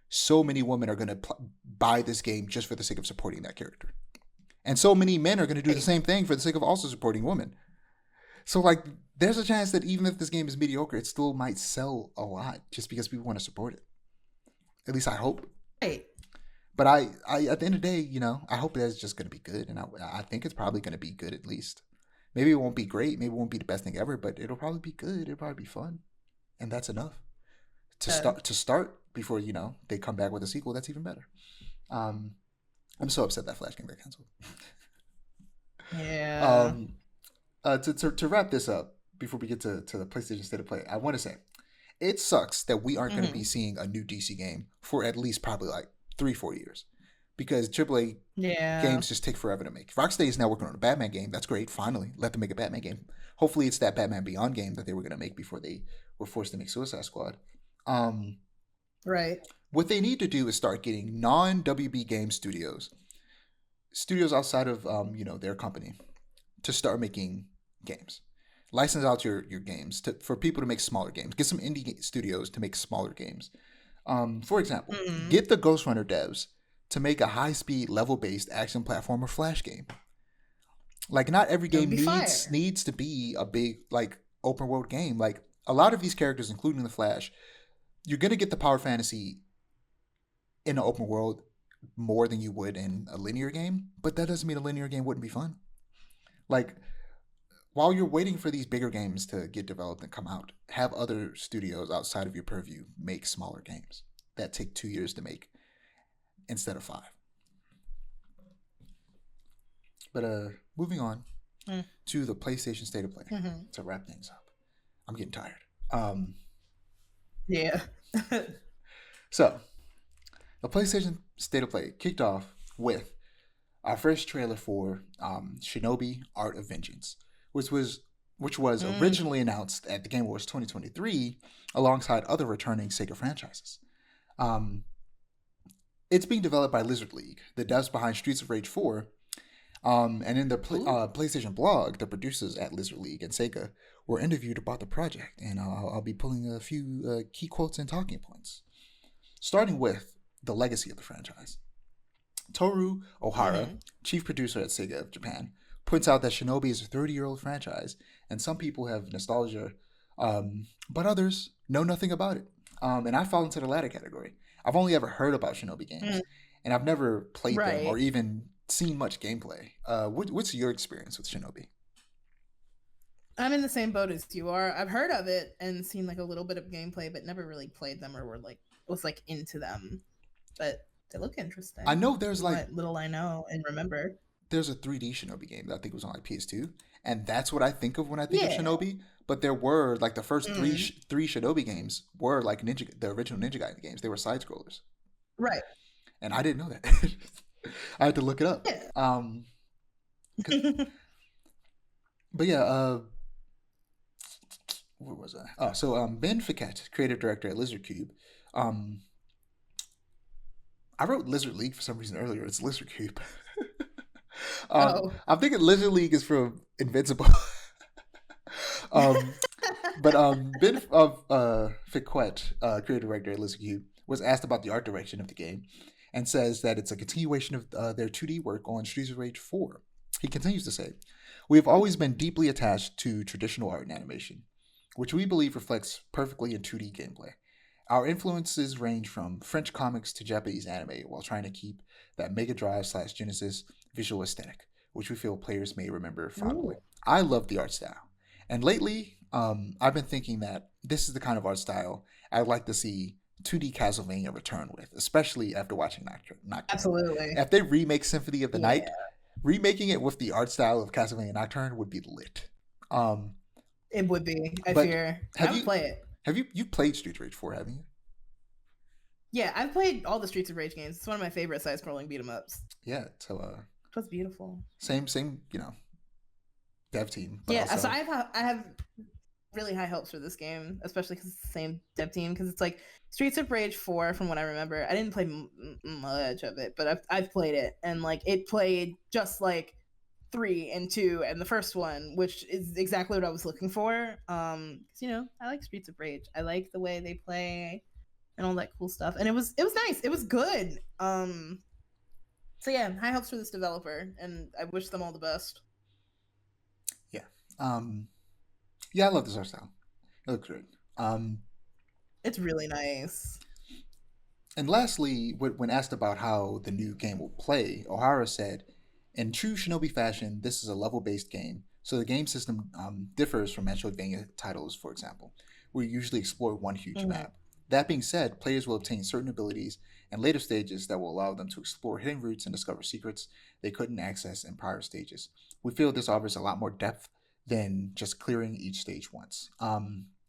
So many women are going to buy this game just for the sake of supporting that character. And so many men are going to do the same thing for the sake of also supporting women. So, like, there's a chance that even if this game is mediocre, it still might sell a lot just because people want to support it. At least I hope. Right. But I at the end of the day, I hope that's just going to be good, and I think it's probably going to be good at least. Maybe it won't be great, maybe it won't be the best thing ever, but it'll probably be good. It'll probably be fun, and that's enough to Uh, start before they come back with a sequel. That's even better. Um, I'm so upset that Flash game got canceled. yeah. Um, to wrap this up before we get to the PlayStation State of Play, I want to say it sucks that we aren't going to be Hmm. seeing a new DC game for at least probably like 3-4 years, because AAA Yeah. games just take forever to make. Rocksteady is now working on a Batman game. That's great. Finally, let them make a Batman game. Hopefully, it's that Batman Beyond game that they were going to make before they were forced to make Suicide Squad. Um, Right. what they need to do is start getting non WB game studios outside of their company, to start making games. License out your games for people to make smaller games. Get some indie studios to make smaller games. For example, Hmm. get the Ghost Runner devs to make a high-speed, level-based action platformer Flash game. Like, not every That would game be fire. needs to be a big like open world game. Like, a lot of these characters, including the Flash, you're gonna get the power fantasy in an open world more than you would in a linear game. But that doesn't mean a linear game wouldn't be fun. Like, while you're waiting for these bigger games to get developed and come out, have other studios outside of your purview make smaller games that take 2 years to make instead of 5. But moving on to the PlayStation State of Play Mm-hmm. to wrap things up. I'm getting tired. Um, Yeah. so the PlayStation State of Play kicked off with our first trailer for Shinobi: Art of Vengeance, which was Mm. originally announced at the Game Awards 2023 alongside other returning Sega franchises. Um, it's being developed by Lizard League, the devs behind Streets of Rage 4. And in the Ooh. PlayStation blog, the producers at Lizard League and Sega were interviewed about the project, and I'll be pulling a few key quotes and talking points. Starting with the legacy of the franchise. Toru Ohara, Mm-hmm. chief producer at Sega of Japan, points out that Shinobi is a 30-year-old franchise, and some people have nostalgia, but others know nothing about it. And I fall into the latter category. I've only ever heard about Shinobi Mm. games, and I've never played them or Right. even seen much gameplay. What's your experience with Shinobi? I'm in the same boat as you are. I've heard of it and seen like a little bit of gameplay, but never really played them or was like into them. But they look I interesting. know there's From like what little I know and remember. there's a 3D Shinobi game that I think was on like PS2, and that's what I think of when I think of Yeah. Shinobi. But there were like the first three Mm. three Shinobi games were like the original Ninja Gaiden games. They were side scrollers, Right. and I didn't know that. I had to look it up. Yeah. 'Cause- but yeah, where was I? Oh, so Ben Fiquet, creative director at Lizard Cube. Um, I wrote Lizard League for some reason earlier. It's Lizard Cube. Oh. I'm thinking Lizard League is from Invincible. um, but Ben Fiquet, creative director at Lizard Cube, was asked about the art direction of the game, and says that it's a continuation of their 2D work on Streets of Rage 4. He continues to say, "We have always been deeply attached to traditional art and animation, which we believe reflects perfectly in 2D gameplay. Our influences range from French comics to Japanese anime, while trying to keep that Mega Drive / Genesis visual aesthetic, which we feel players may remember fondly. Ooh. I love the art style. And lately, I've been thinking that this is the kind of art style I'd like to see 2D Castlevania return with, especially after watching Nocturne. Absolutely. If they remake Symphony of the Yeah. Night, remaking it with the art style of Castlevania Nocturne would be lit. Um, It would be, I but fear. I have would you play it. you've played Street Rage 4, haven't you? Yeah, I've played all the Streets of Rage games. It's one of my favorite side scrolling beat 'em ups. Yeah. So It was beautiful. same dev team, but Yeah, so also I have really high hopes for this game, especially because it's the same dev team. Because it's like Streets of Rage 4, from what I remember. I didn't play much of it, but I've played it, and like it played just like 3 and 2 and the first one, which is exactly what I was looking for. 'Cause, I like Streets of Rage. I like the way they play and all that cool stuff, and it was nice. It was good. So yeah, high hopes for this developer, and I wish them all the best. yeah. Um, yeah, I love this art style. It looks good. It's really nice. And lastly, when asked about how the new game will play, O'Hara said, in true Shinobi fashion, this is a level based game, so the game system differs from Metroidvania titles, for example, where you usually explore one huge Mm-hmm. map. That being said, players will obtain certain abilities and later stages that will allow them to explore hidden routes and discover secrets they couldn't access in prior stages. We feel this offers a lot more depth than just clearing each stage once.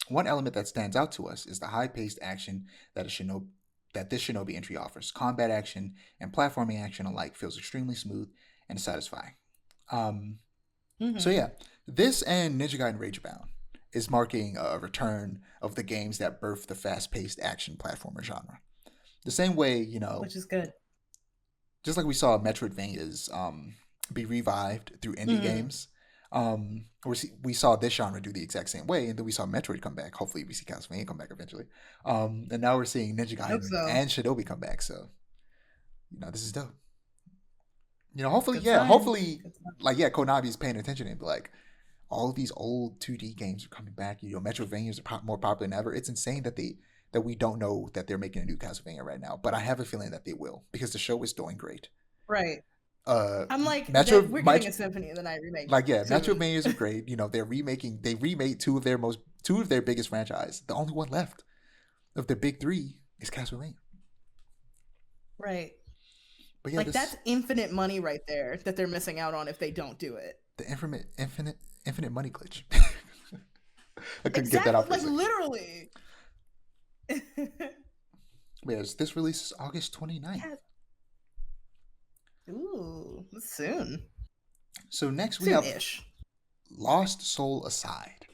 One element that stands out to us is the high-paced action that a shinobi that this Shinobi entry offers. Combat action and platforming action alike feels extremely smooth and satisfying. Um, so Mm-hmm. yeah, this and Ninja Gaiden Ragebound is marking a return of the games that birthed the fast-paced action platformer genre. The same way, Which is good. just like we saw Metroidvanias be revived through indie Mm-hmm. games. We saw this genre do the exact same way, and then we saw Metroid come back. Hopefully, we see Castlevania come back eventually. And now we're seeing Ninja I hope Gaiden so. and Shinobi come back. So, this is dope. Hopefully, Good yeah, signs. hopefully, Good signs. like, yeah, Konami's paying attention and be like, all of these old 2D games are coming back. Metroidvanias are more popular than ever. It's insane that we don't know that they're making a new Castlevania right now, but I have a feeling that they will because the show is doing great. Right. Uh, I'm like Metro, that. We're getting a Symphony of the Night remake like yeah, soon. Metroidvanias are great. They remade two of their biggest franchise. The only one left of the big three is Castlevania. Right. But yeah, Like this that's infinite money right there that they're missing out on if they don't do it. the infinite money glitch. I couldn't get that Exactly. out for a Like second. literally. Yes, this releases August 29th. Ooh, soon. So next we have Soon-ish. Lost Soul Aside.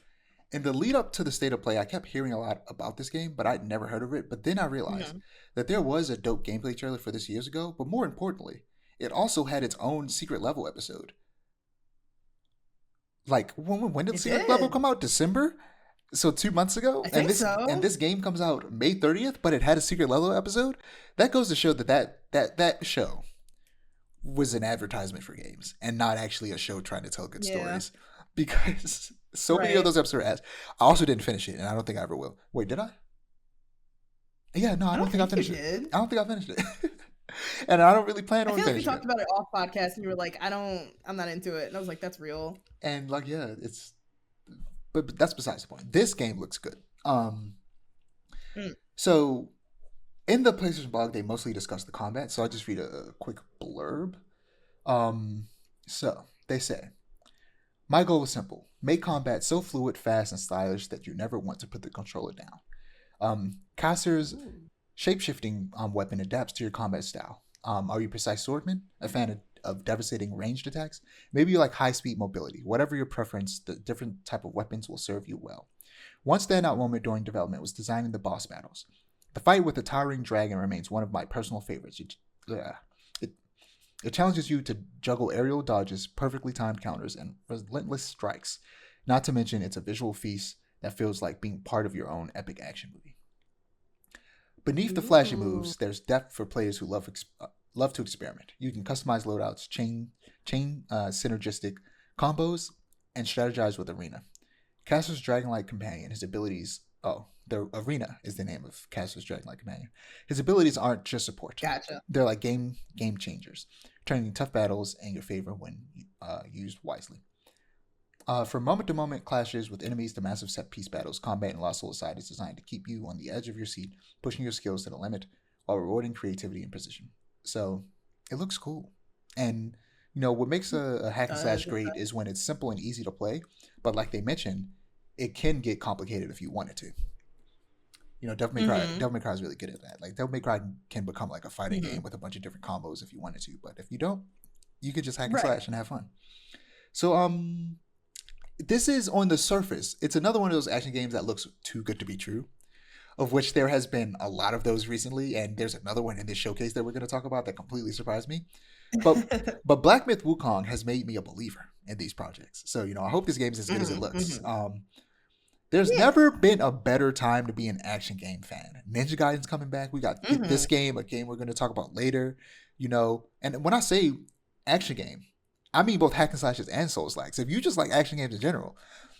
In the lead up to the state of play, I kept hearing a lot about this game, but I'd never heard of it. But then I realized Mm-hmm. that there was a dope gameplay trailer for this years ago, but more importantly, it also had its own secret level episode. Like when did the It secret level did. come out? December? So 2 months ago? I And think this so. game comes out May 30th, but it had a secret level episode? That goes to show that show was an advertisement for games and not actually a show trying to tell good Yeah. stories. Because so many of Right. those episodes are ads. I also didn't finish it, and I don't think I ever will. Wait, did I? Yeah, no, I I don't don't think I think you finished it. did. I don't think I finished it. And I don't really plan I on feel like we finishing talked it. about it off podcast and you were like, I'm not into it. And I was like, that's real. And like, yeah, but that's besides the point. This game looks good. Mm. So in the PlayStation blog, they mostly discuss the combat. So I'll just read a quick blurb. So they say, my goal is simple: make combat so fluid, fast, and stylish that you never want to put the controller down. Caster's Ooh. shapeshifting weapon adapts to your combat style. Are you a precise swordman? A fan of devastating ranged attacks? Maybe you like high speed mobility. Whatever your preference, the different type of weapons will serve you well. One standout moment during development was designing the boss battles. The fight with the towering dragon remains one of my personal favorites. It, it challenges you to juggle aerial dodges, perfectly timed counters, and relentless strikes. Not to mention, it's a visual feast that feels like being part of your own epic action movie. Beneath the flashy Ooh. moves, there's depth for players who love to experiment. You can customize loadouts, chain synergistic combos, and strategize with Arena. Castor's Dragonlight Companion, his abilities. Oh, the Arena is the name of Castor's Dragonlight Companion. His abilities aren't just support; Gotcha. they're like game changers, turning tough battles in your favor when used wisely. From moment to moment clashes with enemies to massive set piece battles, combat in Lost Soul Aside is designed to keep you on the edge of your seat, pushing your skills to the limit while rewarding creativity and precision. So it looks cool. And what makes a hack and slash Does great is when it's simple and easy to play, but like they mentioned, it can get complicated if you want it to. Mm-hmm. Devil May Cry is really good at that. Like Devil May Cry can become like a fighting Mm-hmm. game with a bunch of different combos if you wanted to, but if you don't, you could just hack and Right. slash and have fun. So this is on the surface. It's another one of those action games that looks too good to be true, of which there has been a lot of those recently, and there's another one in this showcase that we're going to talk about that completely surprised me. But Black Myth Wukong has made me a believer in these projects. So I hope this game is as good as it Mm-hmm. looks. Mm-hmm. There's Yeah. never been a better time to be an action game fan. Ninja Gaiden's coming back. We got this Mm-hmm. game, a game we're going to talk about later. And when I say action game, I mean both hack and slashes and souls likes. If you just like action games in general,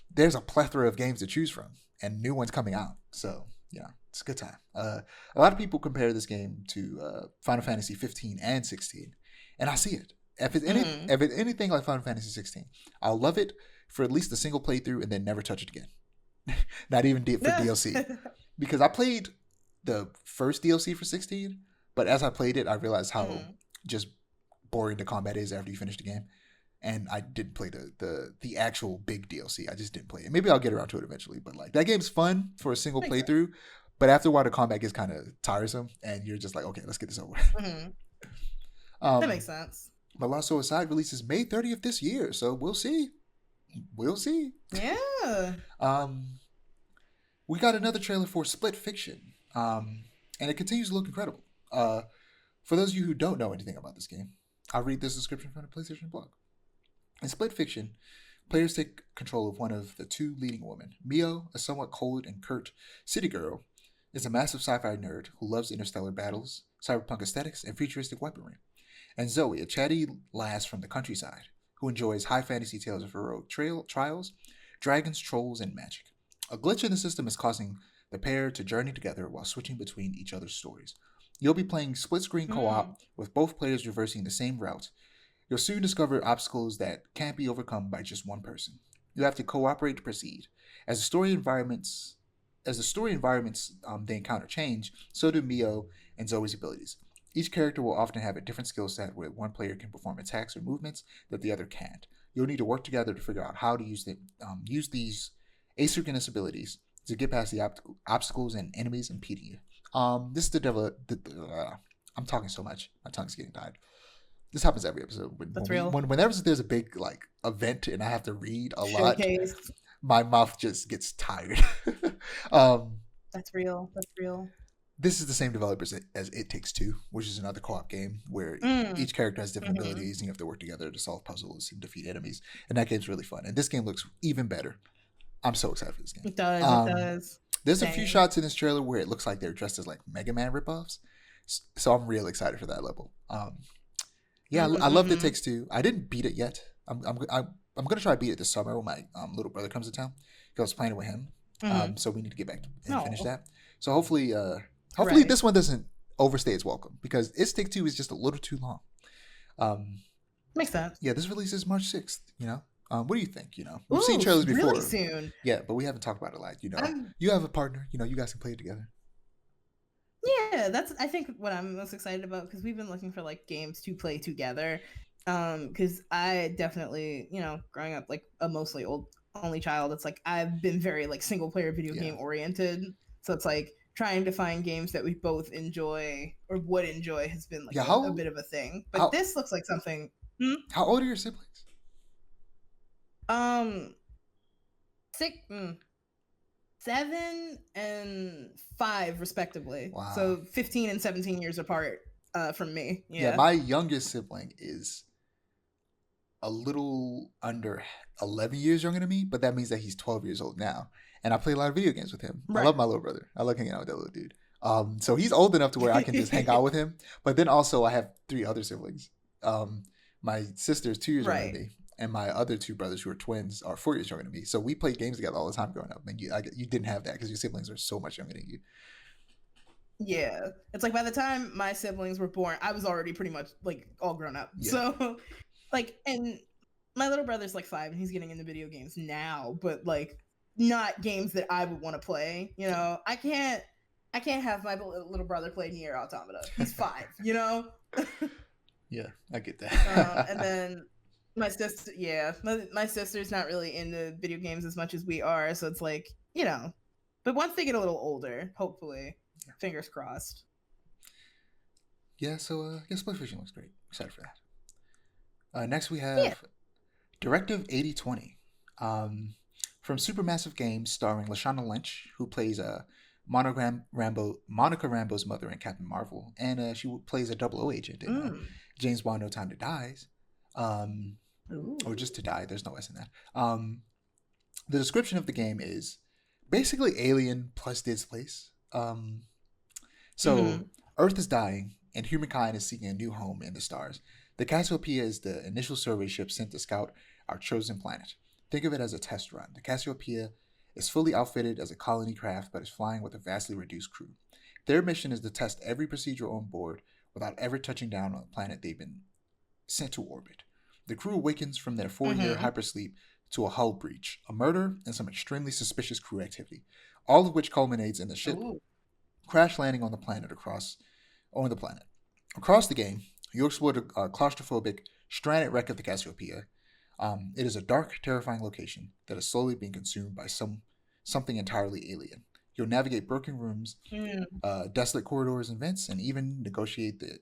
there's a plethora of games to choose from and new ones coming out. So it's a good time. A lot of people compare this game to Final Fantasy 15 and 16, and I see it. If it's anything like Final Fantasy 16, I'll love it for at least a single playthrough and then never touch it again. Not even for DLC, because I played the first DLC for 16, but as I played it, I realized how just boring the combat is after you finish the game. And I didn't play the actual big DLC. I just didn't play it. Maybe I'll get around to it eventually. But like that game's fun for a single playthrough. But after a while, the combat gets kind of tiresome, and you're just like, okay, let's get this over. That makes sense. But Lost Soul Aside releases May 30th this year, so we'll see. We'll see. Yeah. We got another trailer for Split Fiction, and it continues to look incredible. For those of you who don't know anything about this game, I'll read this description from the PlayStation blog. In Split Fiction, players take control of one of the two leading women. Mio, a somewhat cold and curt city girl, is a massive sci-fi nerd who loves interstellar battles, cyberpunk aesthetics, and futuristic weaponry. And Zoe, a chatty lass from the countryside, who enjoys high fantasy tales of heroic trials, dragons, trolls, and magic. A glitch in the system is causing the pair to journey together while switching between each other's stories. You'll be playing split-screen co-op with both players traversing the same route. You'll soon discover obstacles that can't be overcome by just one person. You have to cooperate to proceed. As the story environments they encounter change, so do Mio and Zoe's abilities. Each character will often have a different skill set where one player can perform attacks or movements that the other can't. You'll need to work together to figure out how to use these asynchronous abilities to get past the obstacles and enemies impeding you. This is I'm talking so much. My tongue's getting tired. This happens every episode. Whenever there's a big like event and I have to read a lot, my mouth just gets tired. That's real. This is the same developers as It Takes Two, which is another co-op game where each character has different abilities and you have to work together to solve puzzles and defeat enemies. And that game's really fun. And this game looks even better. I'm so excited for this game. It does. There's a few shots in this trailer where it looks like they're dressed as like Mega Man ripoffs. So I'm real excited for that level. I love It Takes Two. I didn't beat it yet. I'm gonna try to beat it this summer when my little brother comes to town because I was playing it with him. So we need to get back and finish that. So hopefully this one doesn't overstay its welcome because It Takes Two is just a little too long. Makes sense. Yeah, this releases March 6th. What do you think? We've seen trailers before. Really soon. Yeah, but we haven't talked about it like you have a partner. You guys can play it together. Yeah, that's I think what I'm most excited about because we've been looking for like games to play together. Because I definitely, growing up like a mostly only child, it's like I've been very like single player video game oriented. So it's like trying to find games that we both enjoy or would enjoy has been like a bit of a thing. But this looks like something. How old are your siblings? 7 and 5 respectively. Wow. So 15 and 17 years apart from me. Yeah, my youngest sibling is a little under 11 years younger than me, but that means that he's 12 years old now. And I play a lot of video games with him. Right. I love my little brother. I love hanging out with that little dude. So he's old enough to where I can just hang out with him. But then also I have 3 other siblings. My sister is 2 years younger than me. And my other 2 brothers who are twins are 4 years younger than me. So we played games together all the time growing up. And you didn't have that because your siblings are so much younger than you. Yeah. It's like by the time my siblings were born, I was already pretty much like all grown up. Yeah. So like, and my little brother's like 5 and he's getting into video games now, but like not games that I would want to play. I can't have my little brother play Nier Automata. He's 5, Yeah, I get that. And then my sister, my sister's not really into video games as much as we are, so it's like, but once they get a little older, hopefully, fingers crossed. Yeah, so Split Fiction looks great. Excited for that. Next we have Directive 8020 from Supermassive Games, starring Lashana Lynch, who plays Monica Rambeau's mother in Captain Marvel, and she plays a 00 agent in James Bond: No Time to Die. Or just to die. There's no S in that. The description of the game is basically Alien plus Dead Space. Earth is dying, and humankind is seeking a new home in the stars. The Cassiopeia is the initial survey ship sent to scout our chosen planet. Think of it as a test run. The Cassiopeia is fully outfitted as a colony craft but is flying with a vastly reduced crew. Their mission is to test every procedure on board without ever touching down on the planet they've been sent to orbit. The crew awakens from their 4-year Mm-hmm. hypersleep to a hull breach, a murder, and some extremely suspicious crew activity, all of which culminates in the ship Ooh. crash landing on the planet. Across the game, you explore the claustrophobic, stranded wreck of the Cassiopeia. It is a dark, terrifying location that is slowly being consumed by something entirely alien. You'll navigate broken rooms, Mm. desolate corridors and vents, and even negotiate the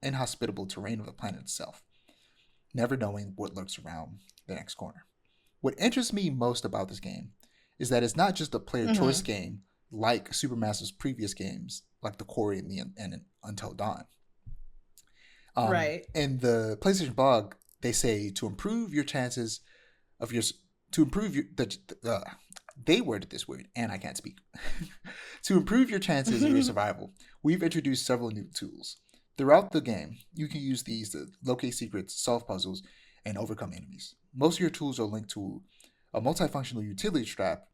inhospitable terrain of the planet itself, never knowing what lurks around the next corner. What interests me most about this game is that it's not just a player choice Mm-hmm. game like Supermassive's previous games, like the Quarry and Until Dawn. Right. In the PlayStation blog, they say to improve your chances of your to improve your they worded this weird and I can't speak. To improve your chances of your survival, we've introduced several new tools. Throughout the game, you can use these to locate secrets, solve puzzles, and overcome enemies. Most of your tools are linked to a multifunctional utility strap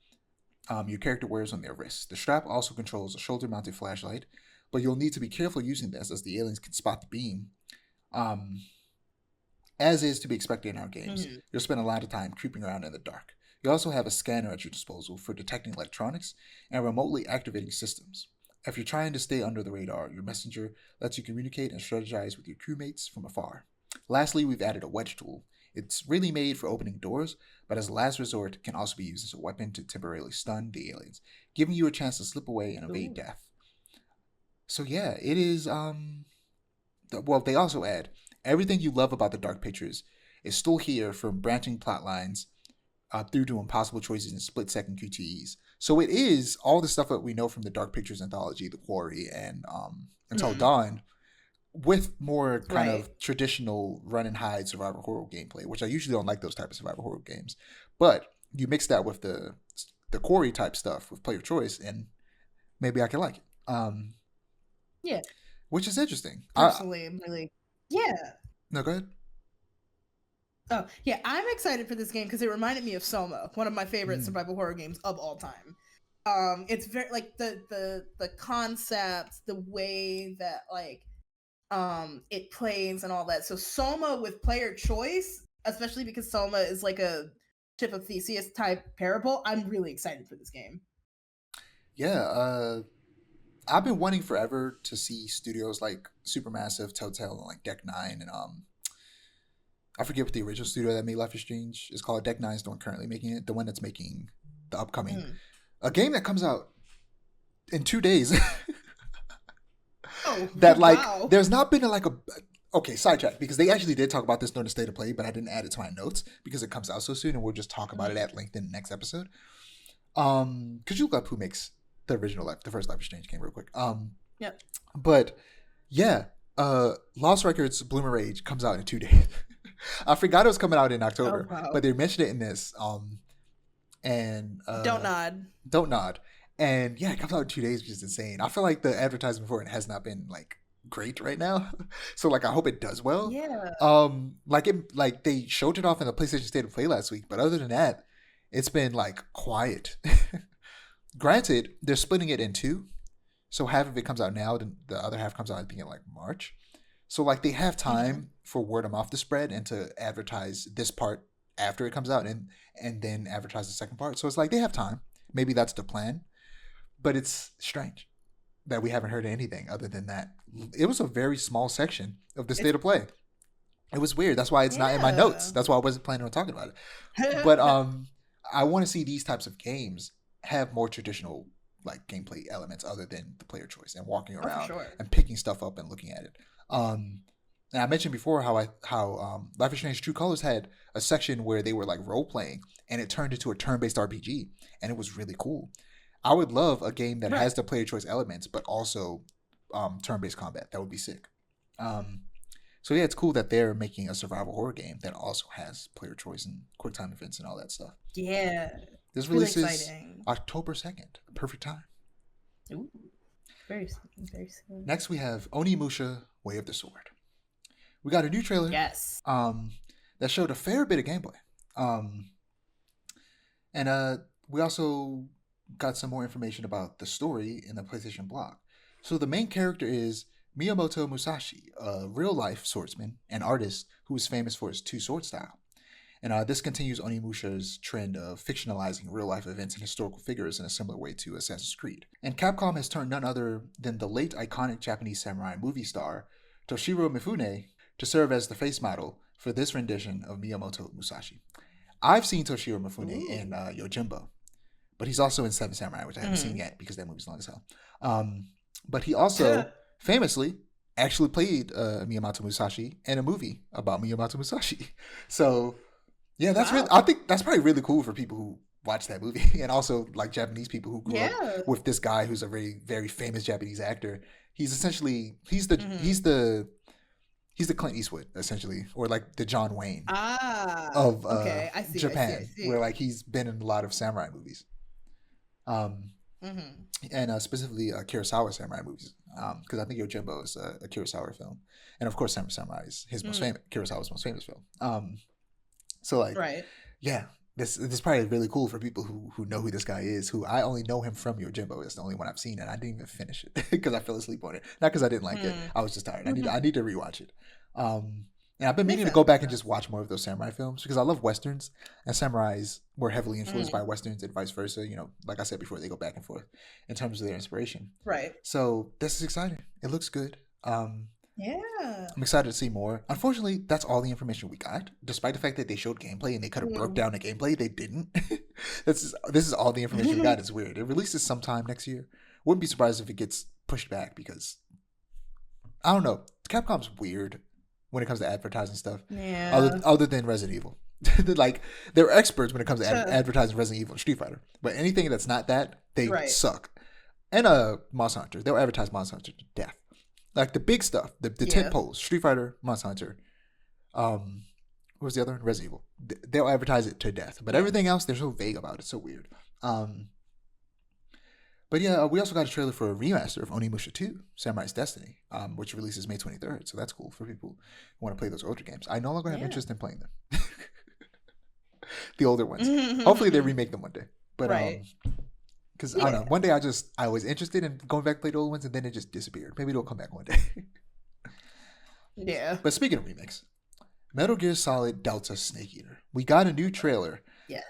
your character wears on their wrists. The strap also controls a shoulder mounted flashlight, but you'll need to be careful using this as the aliens can spot the beam. Um, as is to be expected in our games, Mm-hmm. you'll spend a lot of time creeping around in the dark. You also have a scanner at your disposal for detecting electronics and remotely activating systems. If you're trying to stay under the radar, your messenger lets you communicate and strategize with your crewmates from afar. Lastly, we've added a wedge tool. It's really made for opening doors, but as a last resort, can also be used as a weapon to temporarily stun the aliens, giving you a chance to slip away and evade Ooh. death. So yeah, it is. Well, they also add everything you love about the Dark Pictures is still here, from branching plot lines through to impossible choices and split-second QTEs. So it is all the stuff that we know from the Dark Pictures anthology, The Quarry, and Until Mm. Dawn, with more kind Right. of traditional run and hide survival horror gameplay, which I usually don't like those type of survival horror games. But you mix that with the Quarry type stuff with player choice, and maybe I can like it. Yeah. Which is interesting. Personally, I'm really. Yeah. No, go ahead. Oh, yeah. I'm excited for this game because it reminded me of Soma, one of my favorite Mm. survival horror games of all time. It's very like the concept, the way that it plays and all that. So Soma with player choice, especially because Soma is like a Ship of Theseus type parable. I'm really excited for this game. Yeah, I've been wanting forever to see studios like Supermassive, Telltale, and like Deck Nine, and I forget what the original studio that made Life is Strange is called. Deck Nine's the one currently making it, the one that's making the upcoming Mm. a game that comes out in 2 days. Oh That like wow! there's not been a okay, sidetrack, because they actually did talk about this during the state of play, but I didn't add it to my notes because it comes out so soon, and we'll just talk about it Mm. at length in the next episode. Could you look up who makes the first Life is Strange game real quick? Yep. But yeah, Lost Records Bloomer Rage comes out in 2 days. I forgot it was coming out in Oh October, wow! but they mentioned it in this. And Don't nod. don't nod. And yeah, it comes out in 2 days, which is insane. I feel like the advertisement for it has not been like great right now. So like I hope it does well. Yeah. Like they showed it off in the PlayStation State of Play last week, but other than that, it's been like quiet. Granted, they're splitting it in two. So half of it comes out now, then the other half comes out, I think, in like March. So like they have Mm-hmm. time for word of mouth to spread and to advertise this part after it comes out, and then advertise the second part. So it's like they have time. Maybe that's the plan. But it's strange that we haven't heard anything other than that. It was a very small section of the It's state of play. It was weird. That's why it's not in my notes. yeah. That's why I wasn't planning on talking about it. But I want to see these types of games have more traditional like gameplay elements other than the player choice and walking Oh, for around sure. and picking stuff up and looking at it. And I mentioned before how Life is Strange True Colors had a section where they were like role playing, and it turned into a turn based RPG, and it was really cool. I would love a game that Right. has the player choice elements, but also turn based combat. That would be sick. Um, so yeah, it's cool that they're making a survival horror game that also has player choice and quick time events and all that stuff. Yeah. This It's really releases exciting. October 2nd. Perfect time. Ooh. Very soon. Very soon. Next we have Onimusha Way of the Sword. We got a new trailer Yes. um, that showed a fair bit of gameplay. Um, And we also got some more information about the story in the PlayStation blog. So the main character is Miyamoto Musashi, a real life swordsman and artist who is famous for his two sword style. And this continues Onimusha's trend of fictionalizing real life events and historical figures in a similar way to Assassin's Creed. And Capcom has turned none other than the late iconic Japanese samurai movie star Toshiro Mifune to serve as the face model for this rendition of Miyamoto Musashi. I've seen Toshiro Mifune in Yojimbo, but he's also in Seven Samurai, which I haven't seen yet because that movie's long as hell. But he also famously actually played Miyamoto Musashi in a movie about Miyamoto Musashi. So yeah, that's really, I think that's probably really cool for people who watch that movie and also like Japanese people who grew up with this guy who's a very, very famous Japanese actor. He's essentially he's the Clint Eastwood essentially, or like the John Wayne of okay. I see, Japan, I see. where like he's been in a lot of samurai movies, and specifically Kurosawa samurai movies, because I think Yojimbo is a Kurosawa film, and of course Seven Samurai is his most famous Kurosawa's most famous film. So like, yeah, this is probably really cool for people who know who this guy is. Who I only know him from Yojimbo. It's the only one I've seen, and I didn't even finish it because I fell asleep on it. Not because I didn't like it. I was just tired. I need to rewatch it. And I've been meaning to go back and just watch more of those samurai films because I love westerns, and samurais were heavily influenced by westerns and vice versa. You know, like I said before, they go back and forth in terms of their inspiration. Right. So this is exciting. It looks good. Yeah. I'm excited to see more. Unfortunately, that's all the information we got. Despite the fact that they showed gameplay and they could have broke down the gameplay, they didn't. This is all the information we got. It's weird. It releases sometime next year. Wouldn't be surprised if it gets pushed back because I don't know. Capcom's weird when it comes to advertising stuff. Yeah. Other than Resident Evil. Like they're experts when it comes to advertising Resident Evil and Street Fighter. But anything that's not that, they suck. And Monster Hunter. They'll advertise Monster Hunter to death. Like the big stuff, the tent poles, Street Fighter, Monster Hunter. What was the other one? Resident Evil. They'll advertise it to death. But everything else, they're so vague about it. It's so weird. But yeah, we also got a trailer for a remaster of Onimusha 2, Samurai's Destiny, which releases May 23rd. So that's cool for people who want to play those older games. I no longer have interest in playing them. The older ones. Hopefully they remake them one day. But because I don't know, one day I was interested in going back to play the old ones, and then it just disappeared. Maybe it'll come back one day. Yeah. But speaking of remakes, Metal Gear Solid Delta Snake Eater. We got a new trailer. Yeah.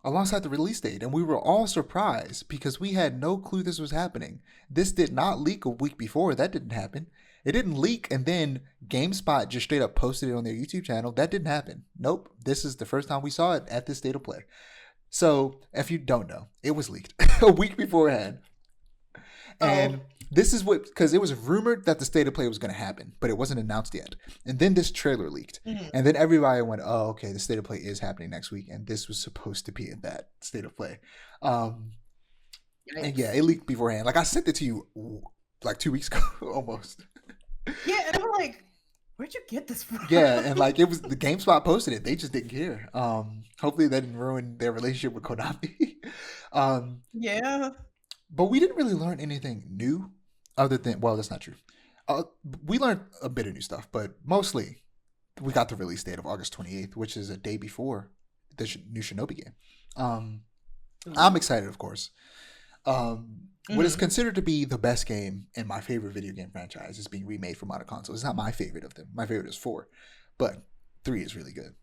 Alongside the release date, and we were all surprised because we had no clue this was happening. This did not leak a week before. That didn't happen. It didn't leak, and then GameSpot just straight up posted it on their YouTube channel. That didn't happen. Nope. This is the first time we saw it at this State of Play. So, if you don't know, it was leaked a week beforehand. And this is what, because it was rumored that the State of Play was going to happen, but it wasn't announced yet. And then this trailer leaked. And then everybody went, oh, okay, the State of Play is happening next week. And this was supposed to be in that State of Play. And yeah, it leaked beforehand. Like I sent it to you like 2 weeks ago almost. Yeah, and I'm like, where'd you get this from? Yeah, and like it was the GameSpot posted it. They just didn't care. Hopefully that didn't ruin their relationship with Konami. Yeah. But we didn't really learn anything new other than, well, that's not true. We learned a bit of new stuff, but mostly we got the release date of August 28th, which is a day before the new Shinobi game. I'm excited, of course. What is considered to be the best game in my favorite video game franchise is being remade for modern consoles. It's not my favorite of them. My favorite is 4, but 3 is really good.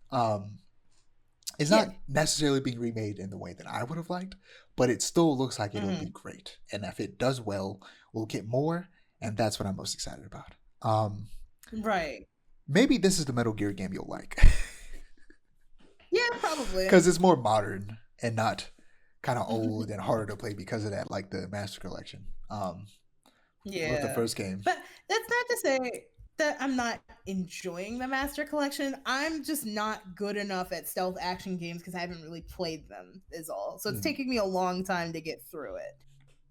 It's not necessarily being remade in the way that I would have liked, but it still looks like it'll be great. And if it does well, we'll get more, and that's what I'm most excited about. Right. Maybe this is the Metal Gear game you'll like. Yeah, probably. Because it's more modern and not kind of old and harder to play because of that, like the Master Collection. With the first game. But that's not to say that I'm not enjoying the Master Collection. I'm just not good enough at stealth action games because I haven't really played them, is all. So it's taking me a long time to get through it.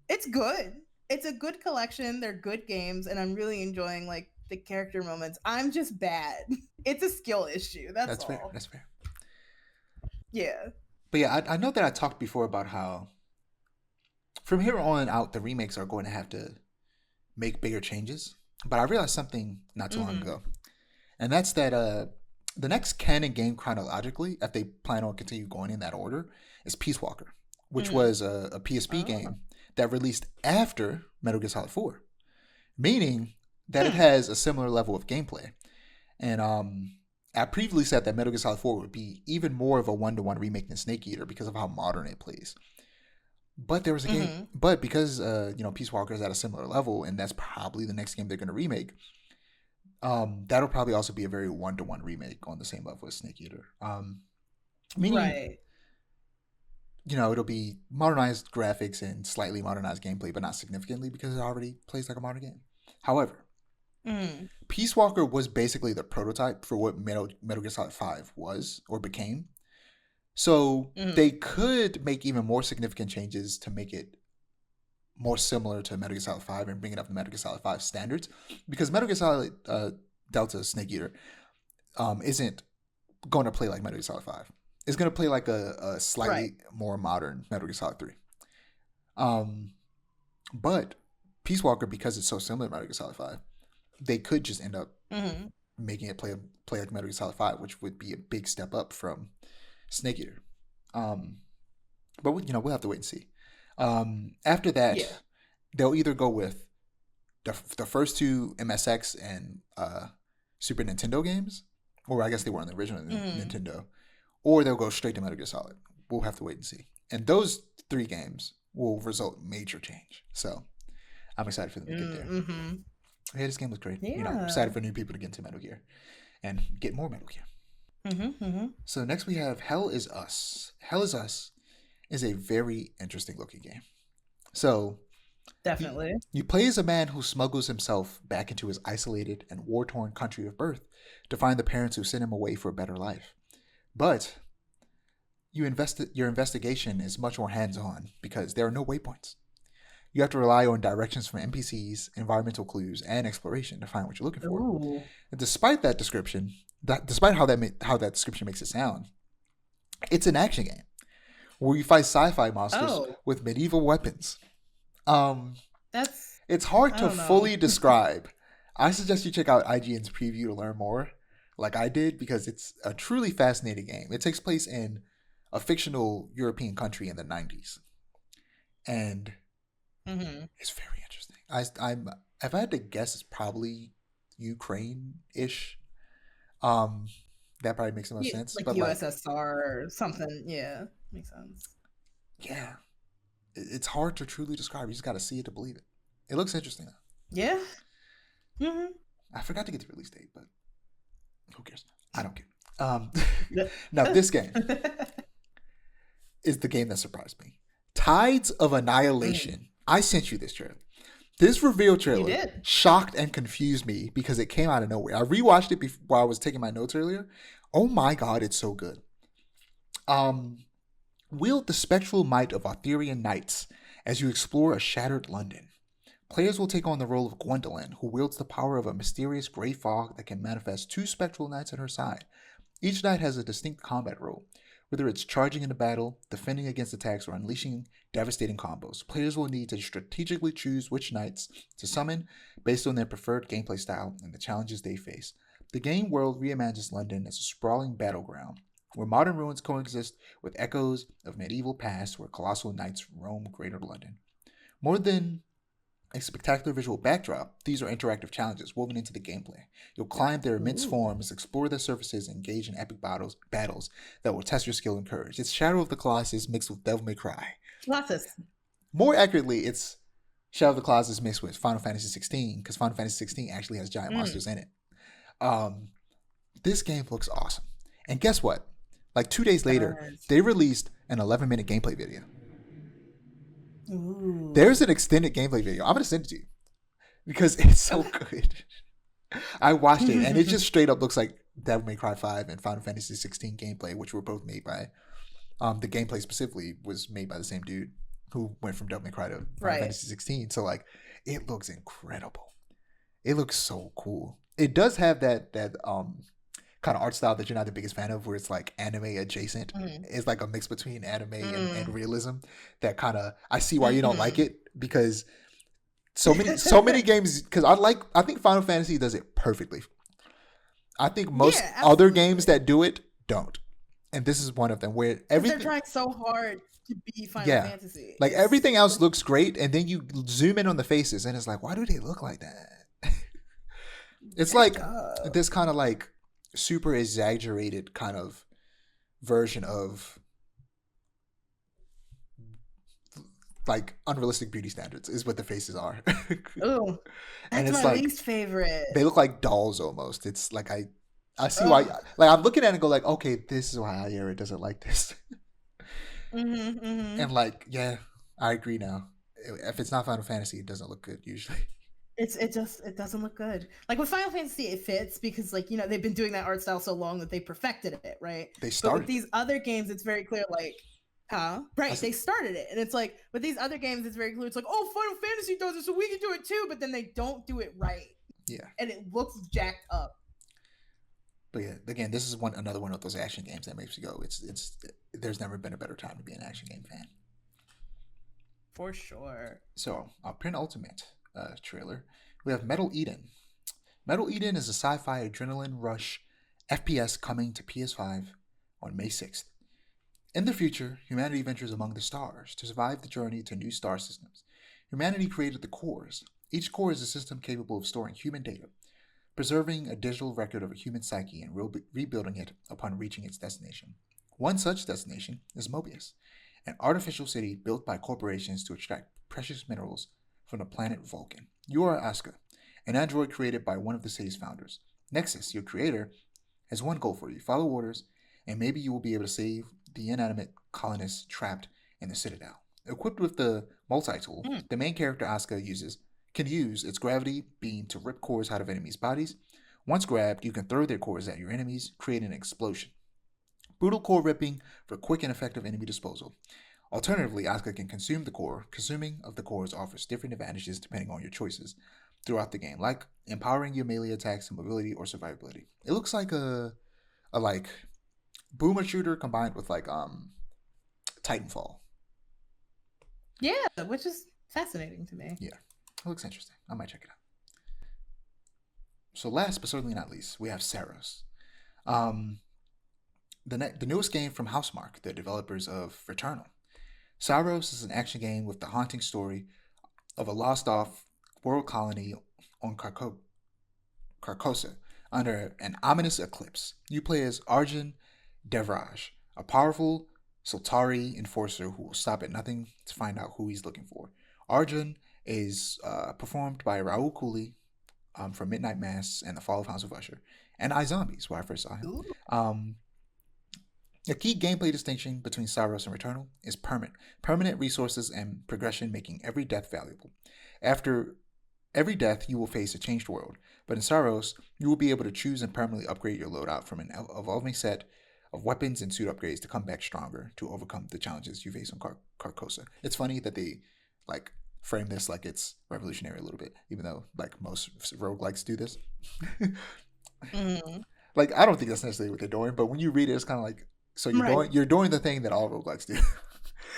It's good. It's a good collection. They're good games, and I'm really enjoying like the character moments. I'm just bad. It's a skill issue. That's all. Fair. That's fair. Yeah. But yeah, I know that I talked before about how from here on out, the remakes are going to have to make bigger changes. But I realized something not too long ago. And that's that The next canon game chronologically, if they plan on continue going in that order, is Peace Walker, which was a PSP Oh. game that released after Metal Gear Solid 4, meaning that it has a similar level of gameplay. And I previously said that Metal Gear Solid 4 would be even more of a one-to-one remake than Snake Eater because of how modern it plays. But there was a game, but because Peace Walker is at a similar level, and that's probably the next game they're going to remake. That'll probably also be a very one-to-one remake on the same level as Snake Eater. Meaning, Right. it'll be modernized graphics and slightly modernized gameplay, but not significantly because it already plays like a modern game. However, Peace Walker was basically the prototype for what Metal Gear Solid 5 was or became. So they could make even more significant changes to make it more similar to Metal Gear Solid 5 and bring it up to Metal Gear Solid 5 standards. Because Metal Gear Solid Delta Snake Eater isn't going to play like Metal Gear Solid 5. It's going to play like a slightly more modern Metal Gear Solid 3. But Peace Walker, because it's so similar to Metal Gear Solid 5, they could just end up making it play like Metal Gear Solid 5, which would be a big step up from Snake Eater. But we'll have to wait and see. After that, they'll either go with the first two MSX and Super Nintendo games, or I guess they were on the original Nintendo, or they'll go straight to Metal Gear Solid. We'll have to wait and see. And those 3 games will result in major change. So I'm excited for them to get there. Hey, this game was great. Yeah. Excited for new people to get into Metal Gear and get more Metal Gear. So next we have Hell Is Us. Hell Is Us is a very interesting looking game. So definitely, you play as a man who smuggles himself back into his isolated and war-torn country of birth to find the parents who sent him away for a better life. But your investigation is much more hands-on because there are no waypoints. You have to rely on directions from NPCs, environmental clues, and exploration to find what you're looking for. And despite that description, despite how that description makes it sound, it's an action game where you fight sci-fi monsters with medieval weapons. It's hard to fully describe. I suggest you check out IGN's preview to learn more, like I did, because it's a truly fascinating game. It takes place in a fictional European country in the 90s. And it's very interesting. If I had to guess, it's probably Ukraine-ish. That probably makes the most sense. Like USSR or something. Yeah, makes sense. Yeah. It's hard to truly describe. You just got to see it to believe it. It looks interesting, though. Yeah. I forgot to get the release date, but who cares? I don't care. Now, this game is the game that surprised me. Tides of Annihilation. I sent you this trailer. This reveal trailer shocked and confused me because it came out of nowhere. I rewatched it while I was taking my notes earlier. Oh my god, it's so good. Wield the spectral might of Arthurian knights as you explore a shattered London. Players will take on the role of Gwendolyn, who wields the power of a mysterious gray fog that can manifest 2 spectral knights at her side. Each knight has a distinct combat role, whether it's charging into battle, defending against attacks, or unleashing devastating combos. Players will need to strategically choose which knights to summon based on their preferred gameplay style and the challenges they face. The game world reimagines London as a sprawling battleground, where modern ruins coexist with echoes of medieval past where colossal knights roam greater London. More than a spectacular visual backdrop, these are interactive challenges woven into the gameplay. You'll climb their immense forms, explore their surfaces, and engage in epic battles that will test your skill and courage. It's Shadow of the Colossus mixed with Devil May Cry. Colossus. More accurately, it's Shadow of the Colossus mixed with Final Fantasy 16, because Final Fantasy 16 actually has giant monsters in it. This game looks awesome. And guess what? Like 2 days later, they released an 11-minute gameplay video. There's an extended gameplay video. I'm going to send it to you because it's so good. I watched it and it just straight up looks like Devil May Cry 5 and Final Fantasy 16 gameplay, which were both made by, the gameplay specifically was made by the same dude who went from Devil May Cry to Final Fantasy 16. So like, it looks incredible. It looks so cool. It does have that kind of art style that you're not the biggest fan of, where it's like anime adjacent. It's like a mix between anime and realism. That kind of, I see why you don't like it, because so many games. Because I think Final Fantasy does it perfectly. I think most Yeah, other games absolutely. that do it don't. And this is one of them where Because they're everything, trying so hard to be Final yeah, Fantasy. like It's everything else looks great, and then you zoom in on the faces, and it's like, why do they look like that? It's jacked like up. this kind of like super exaggerated kind of version of like unrealistic beauty standards is what the faces are. Oh, And that's it's my like least favorite. they look like dolls almost. It's like I see why, Oh. like I'm looking at it and go like, okay, this is why Aiara doesn't like this. Mm-hmm, And mm-hmm. like, yeah, I agree now. If it's not Final Fantasy, it doesn't look good usually. It doesn't look good. Like with Final Fantasy, it fits because like they've been doing that art style so long that they perfected it, right? They But with started it. these other games, it's very clear like, huh? I Right, said, they started it, and it's like with these other games, it's very clear. It's like, oh, Final Fantasy does it, so we can do it too. But then they don't do it right, yeah, and it looks jacked up. but yeah, again, this is another one of those action games that makes you go, it's. There's never been a better time to be an action game fan. For sure. So our penultimate trailer, we have Metal Eden. Metal Eden is a sci-fi adrenaline rush FPS coming to PS5 on May 6th. In the future, humanity ventures among the stars to survive the journey to new star systems. Humanity created the cores. Each core is a system capable of storing human data, preserving a digital record of a human psyche and rebuilding it upon reaching its destination. One such destination is Mobius, an artificial city built by corporations to extract precious minerals from the planet Vulcan. You are Asuka, an android created by one of the city's founders. Nexus, your creator, has one goal for you: follow orders, and maybe you will be able to save the inanimate colonists trapped in the Citadel. Equipped with the multi tool, Mm. the main character Asuka can use its gravity beam to rip cores out of enemies' bodies. Once grabbed, you can throw their cores at your enemies, creating an explosion. Brutal core ripping for quick and effective enemy disposal. Alternatively, Asuka can consume the core. Consuming of the cores offers different advantages depending on your choices throughout the game, like empowering your melee attacks and mobility or survivability. It looks like a like boomer shooter combined with like Titanfall. Yeah, which is fascinating to me. Yeah, it looks interesting. I might check it out. So last but certainly not least, we have Saros. Um, the newest game from Housemarque, the developers of Returnal. Saros is an action game with the haunting story of a lost off world colony on Carcosa under an ominous eclipse. You play as Arjun Devraj, a powerful Sultari enforcer who will stop at nothing to find out who he's looking for. Arjun is performed by Raul Cooley from Midnight Mass and The Fall of House of Usher, and iZombies, where I first saw him. Ooh. Um, a key gameplay distinction between Saros and Returnal is permanent resources and progression, making every death valuable. After every death, you will face a changed world, but in Saros, you will be able to choose and permanently upgrade your loadout from an evolving set of weapons and suit upgrades to come back stronger to overcome the challenges you face on Carcosa. It's funny that they like frame this like it's revolutionary a little bit, even though like most roguelikes do this. Mm-hmm. Like I don't think that's necessarily what they're doing, but when you read it, it's kind of like so Right. you're doing the thing that all roguelikes do,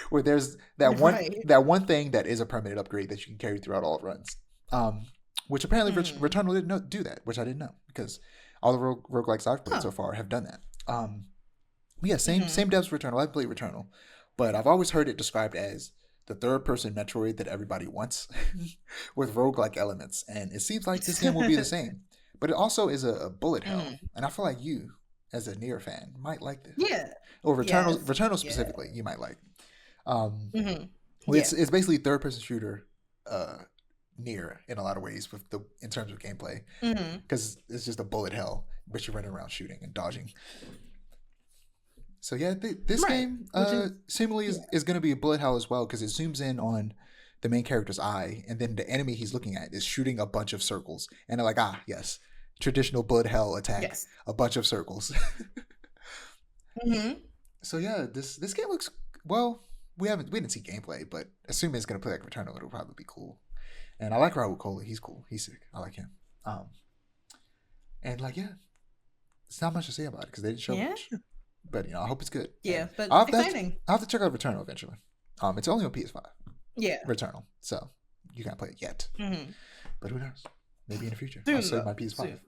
where there's Right. that one thing that is a permanent upgrade that you can carry throughout all runs. Um, which apparently Mm. Returnal didn't do that, which I didn't know because all the roguelikes I've played Huh. so far have done that. Yeah, same Mm-hmm. devs Returnal. I've played Returnal, but I've always heard it described as the third person Metroid that everybody wants, with roguelike elements, and it seems like this game will be the same. But it also is a bullet hell, Mm. and I feel like you, as a Nier fan, might like this, Yeah. or Yes. Returnal Yeah. specifically, you might like. Um, Mm-hmm. well, Yeah. it's basically third person shooter, Nier in a lot of ways with the in terms of gameplay, Mm-hmm. because it's just a bullet hell, but you're running around shooting and dodging. So yeah, this Right. game Which is seemingly yeah. is going to be a bullet hell as well because it zooms in on the main character's eye, and then the enemy he's looking at is shooting a bunch of circles, and they're like, ah, yes, traditional bullet hell attack, Yes. a bunch of circles. Mm-hmm. So yeah, this game looks well. We didn't see gameplay, but assuming it's going to play like Returnal, it'll probably be cool. And I like Raul Cola. He's cool. He's sick. I like him. Um, and like yeah, it's not much to say about it because they didn't show Yeah. much. But I hope it's good. Yeah. And But exciting. I'll have to check out Returnal eventually. It's only on PS5. Yeah. Returnal, so you can't play it yet. Mm-hmm. But who knows? Maybe in the future I'll Soon save though. my PS5. Soon.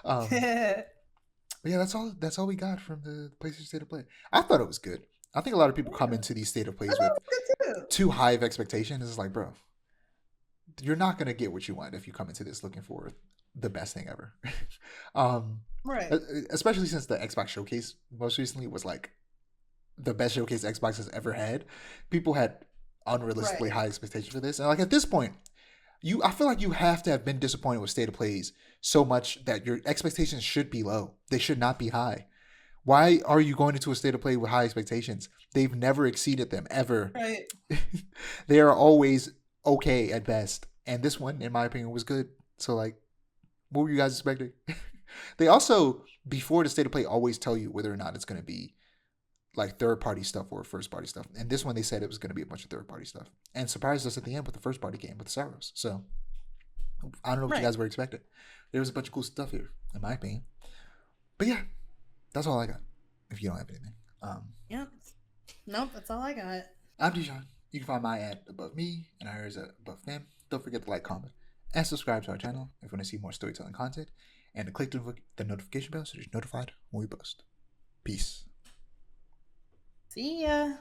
um, but yeah, that's all we got from the PlayStation State of Play. I thought it was good. I think a lot of people come into these State of I Plays thought with it was good too. too high of expectations. It's like, bro, you're not gonna get what you want if you come into this looking for the best thing ever. um, Right. especially since the Xbox Showcase most recently was like the best showcase Xbox has ever had. People had unrealistically Right. high expectations for this, and like at this point, I feel like you have to have been disappointed with State of Plays so much that your expectations should be low. They should not be high. Why are you going into a State of Play with high expectations? They've never exceeded them ever. Right. They are always okay at best. And this one, in my opinion, was good. So like, what were you guys expecting? They also, before the State of Play, always tell you whether or not it's going to be like third party stuff or first party stuff. And this one, they said it was going to be a bunch of third party stuff, and surprised us at the end with the first party game with Saros. So I don't know what you Right. guys were expecting. There was a bunch of cool stuff here, in my opinion. But yeah, that's all I got. If you don't have anything, Yep. Nope, that's all I got. I'm Dijon. You can find my ad above me and ours above them. Don't forget to like, comment, and subscribe to our channel if you want to see more storytelling content, and to click the notification bell so you're notified when we post. Peace. See ya.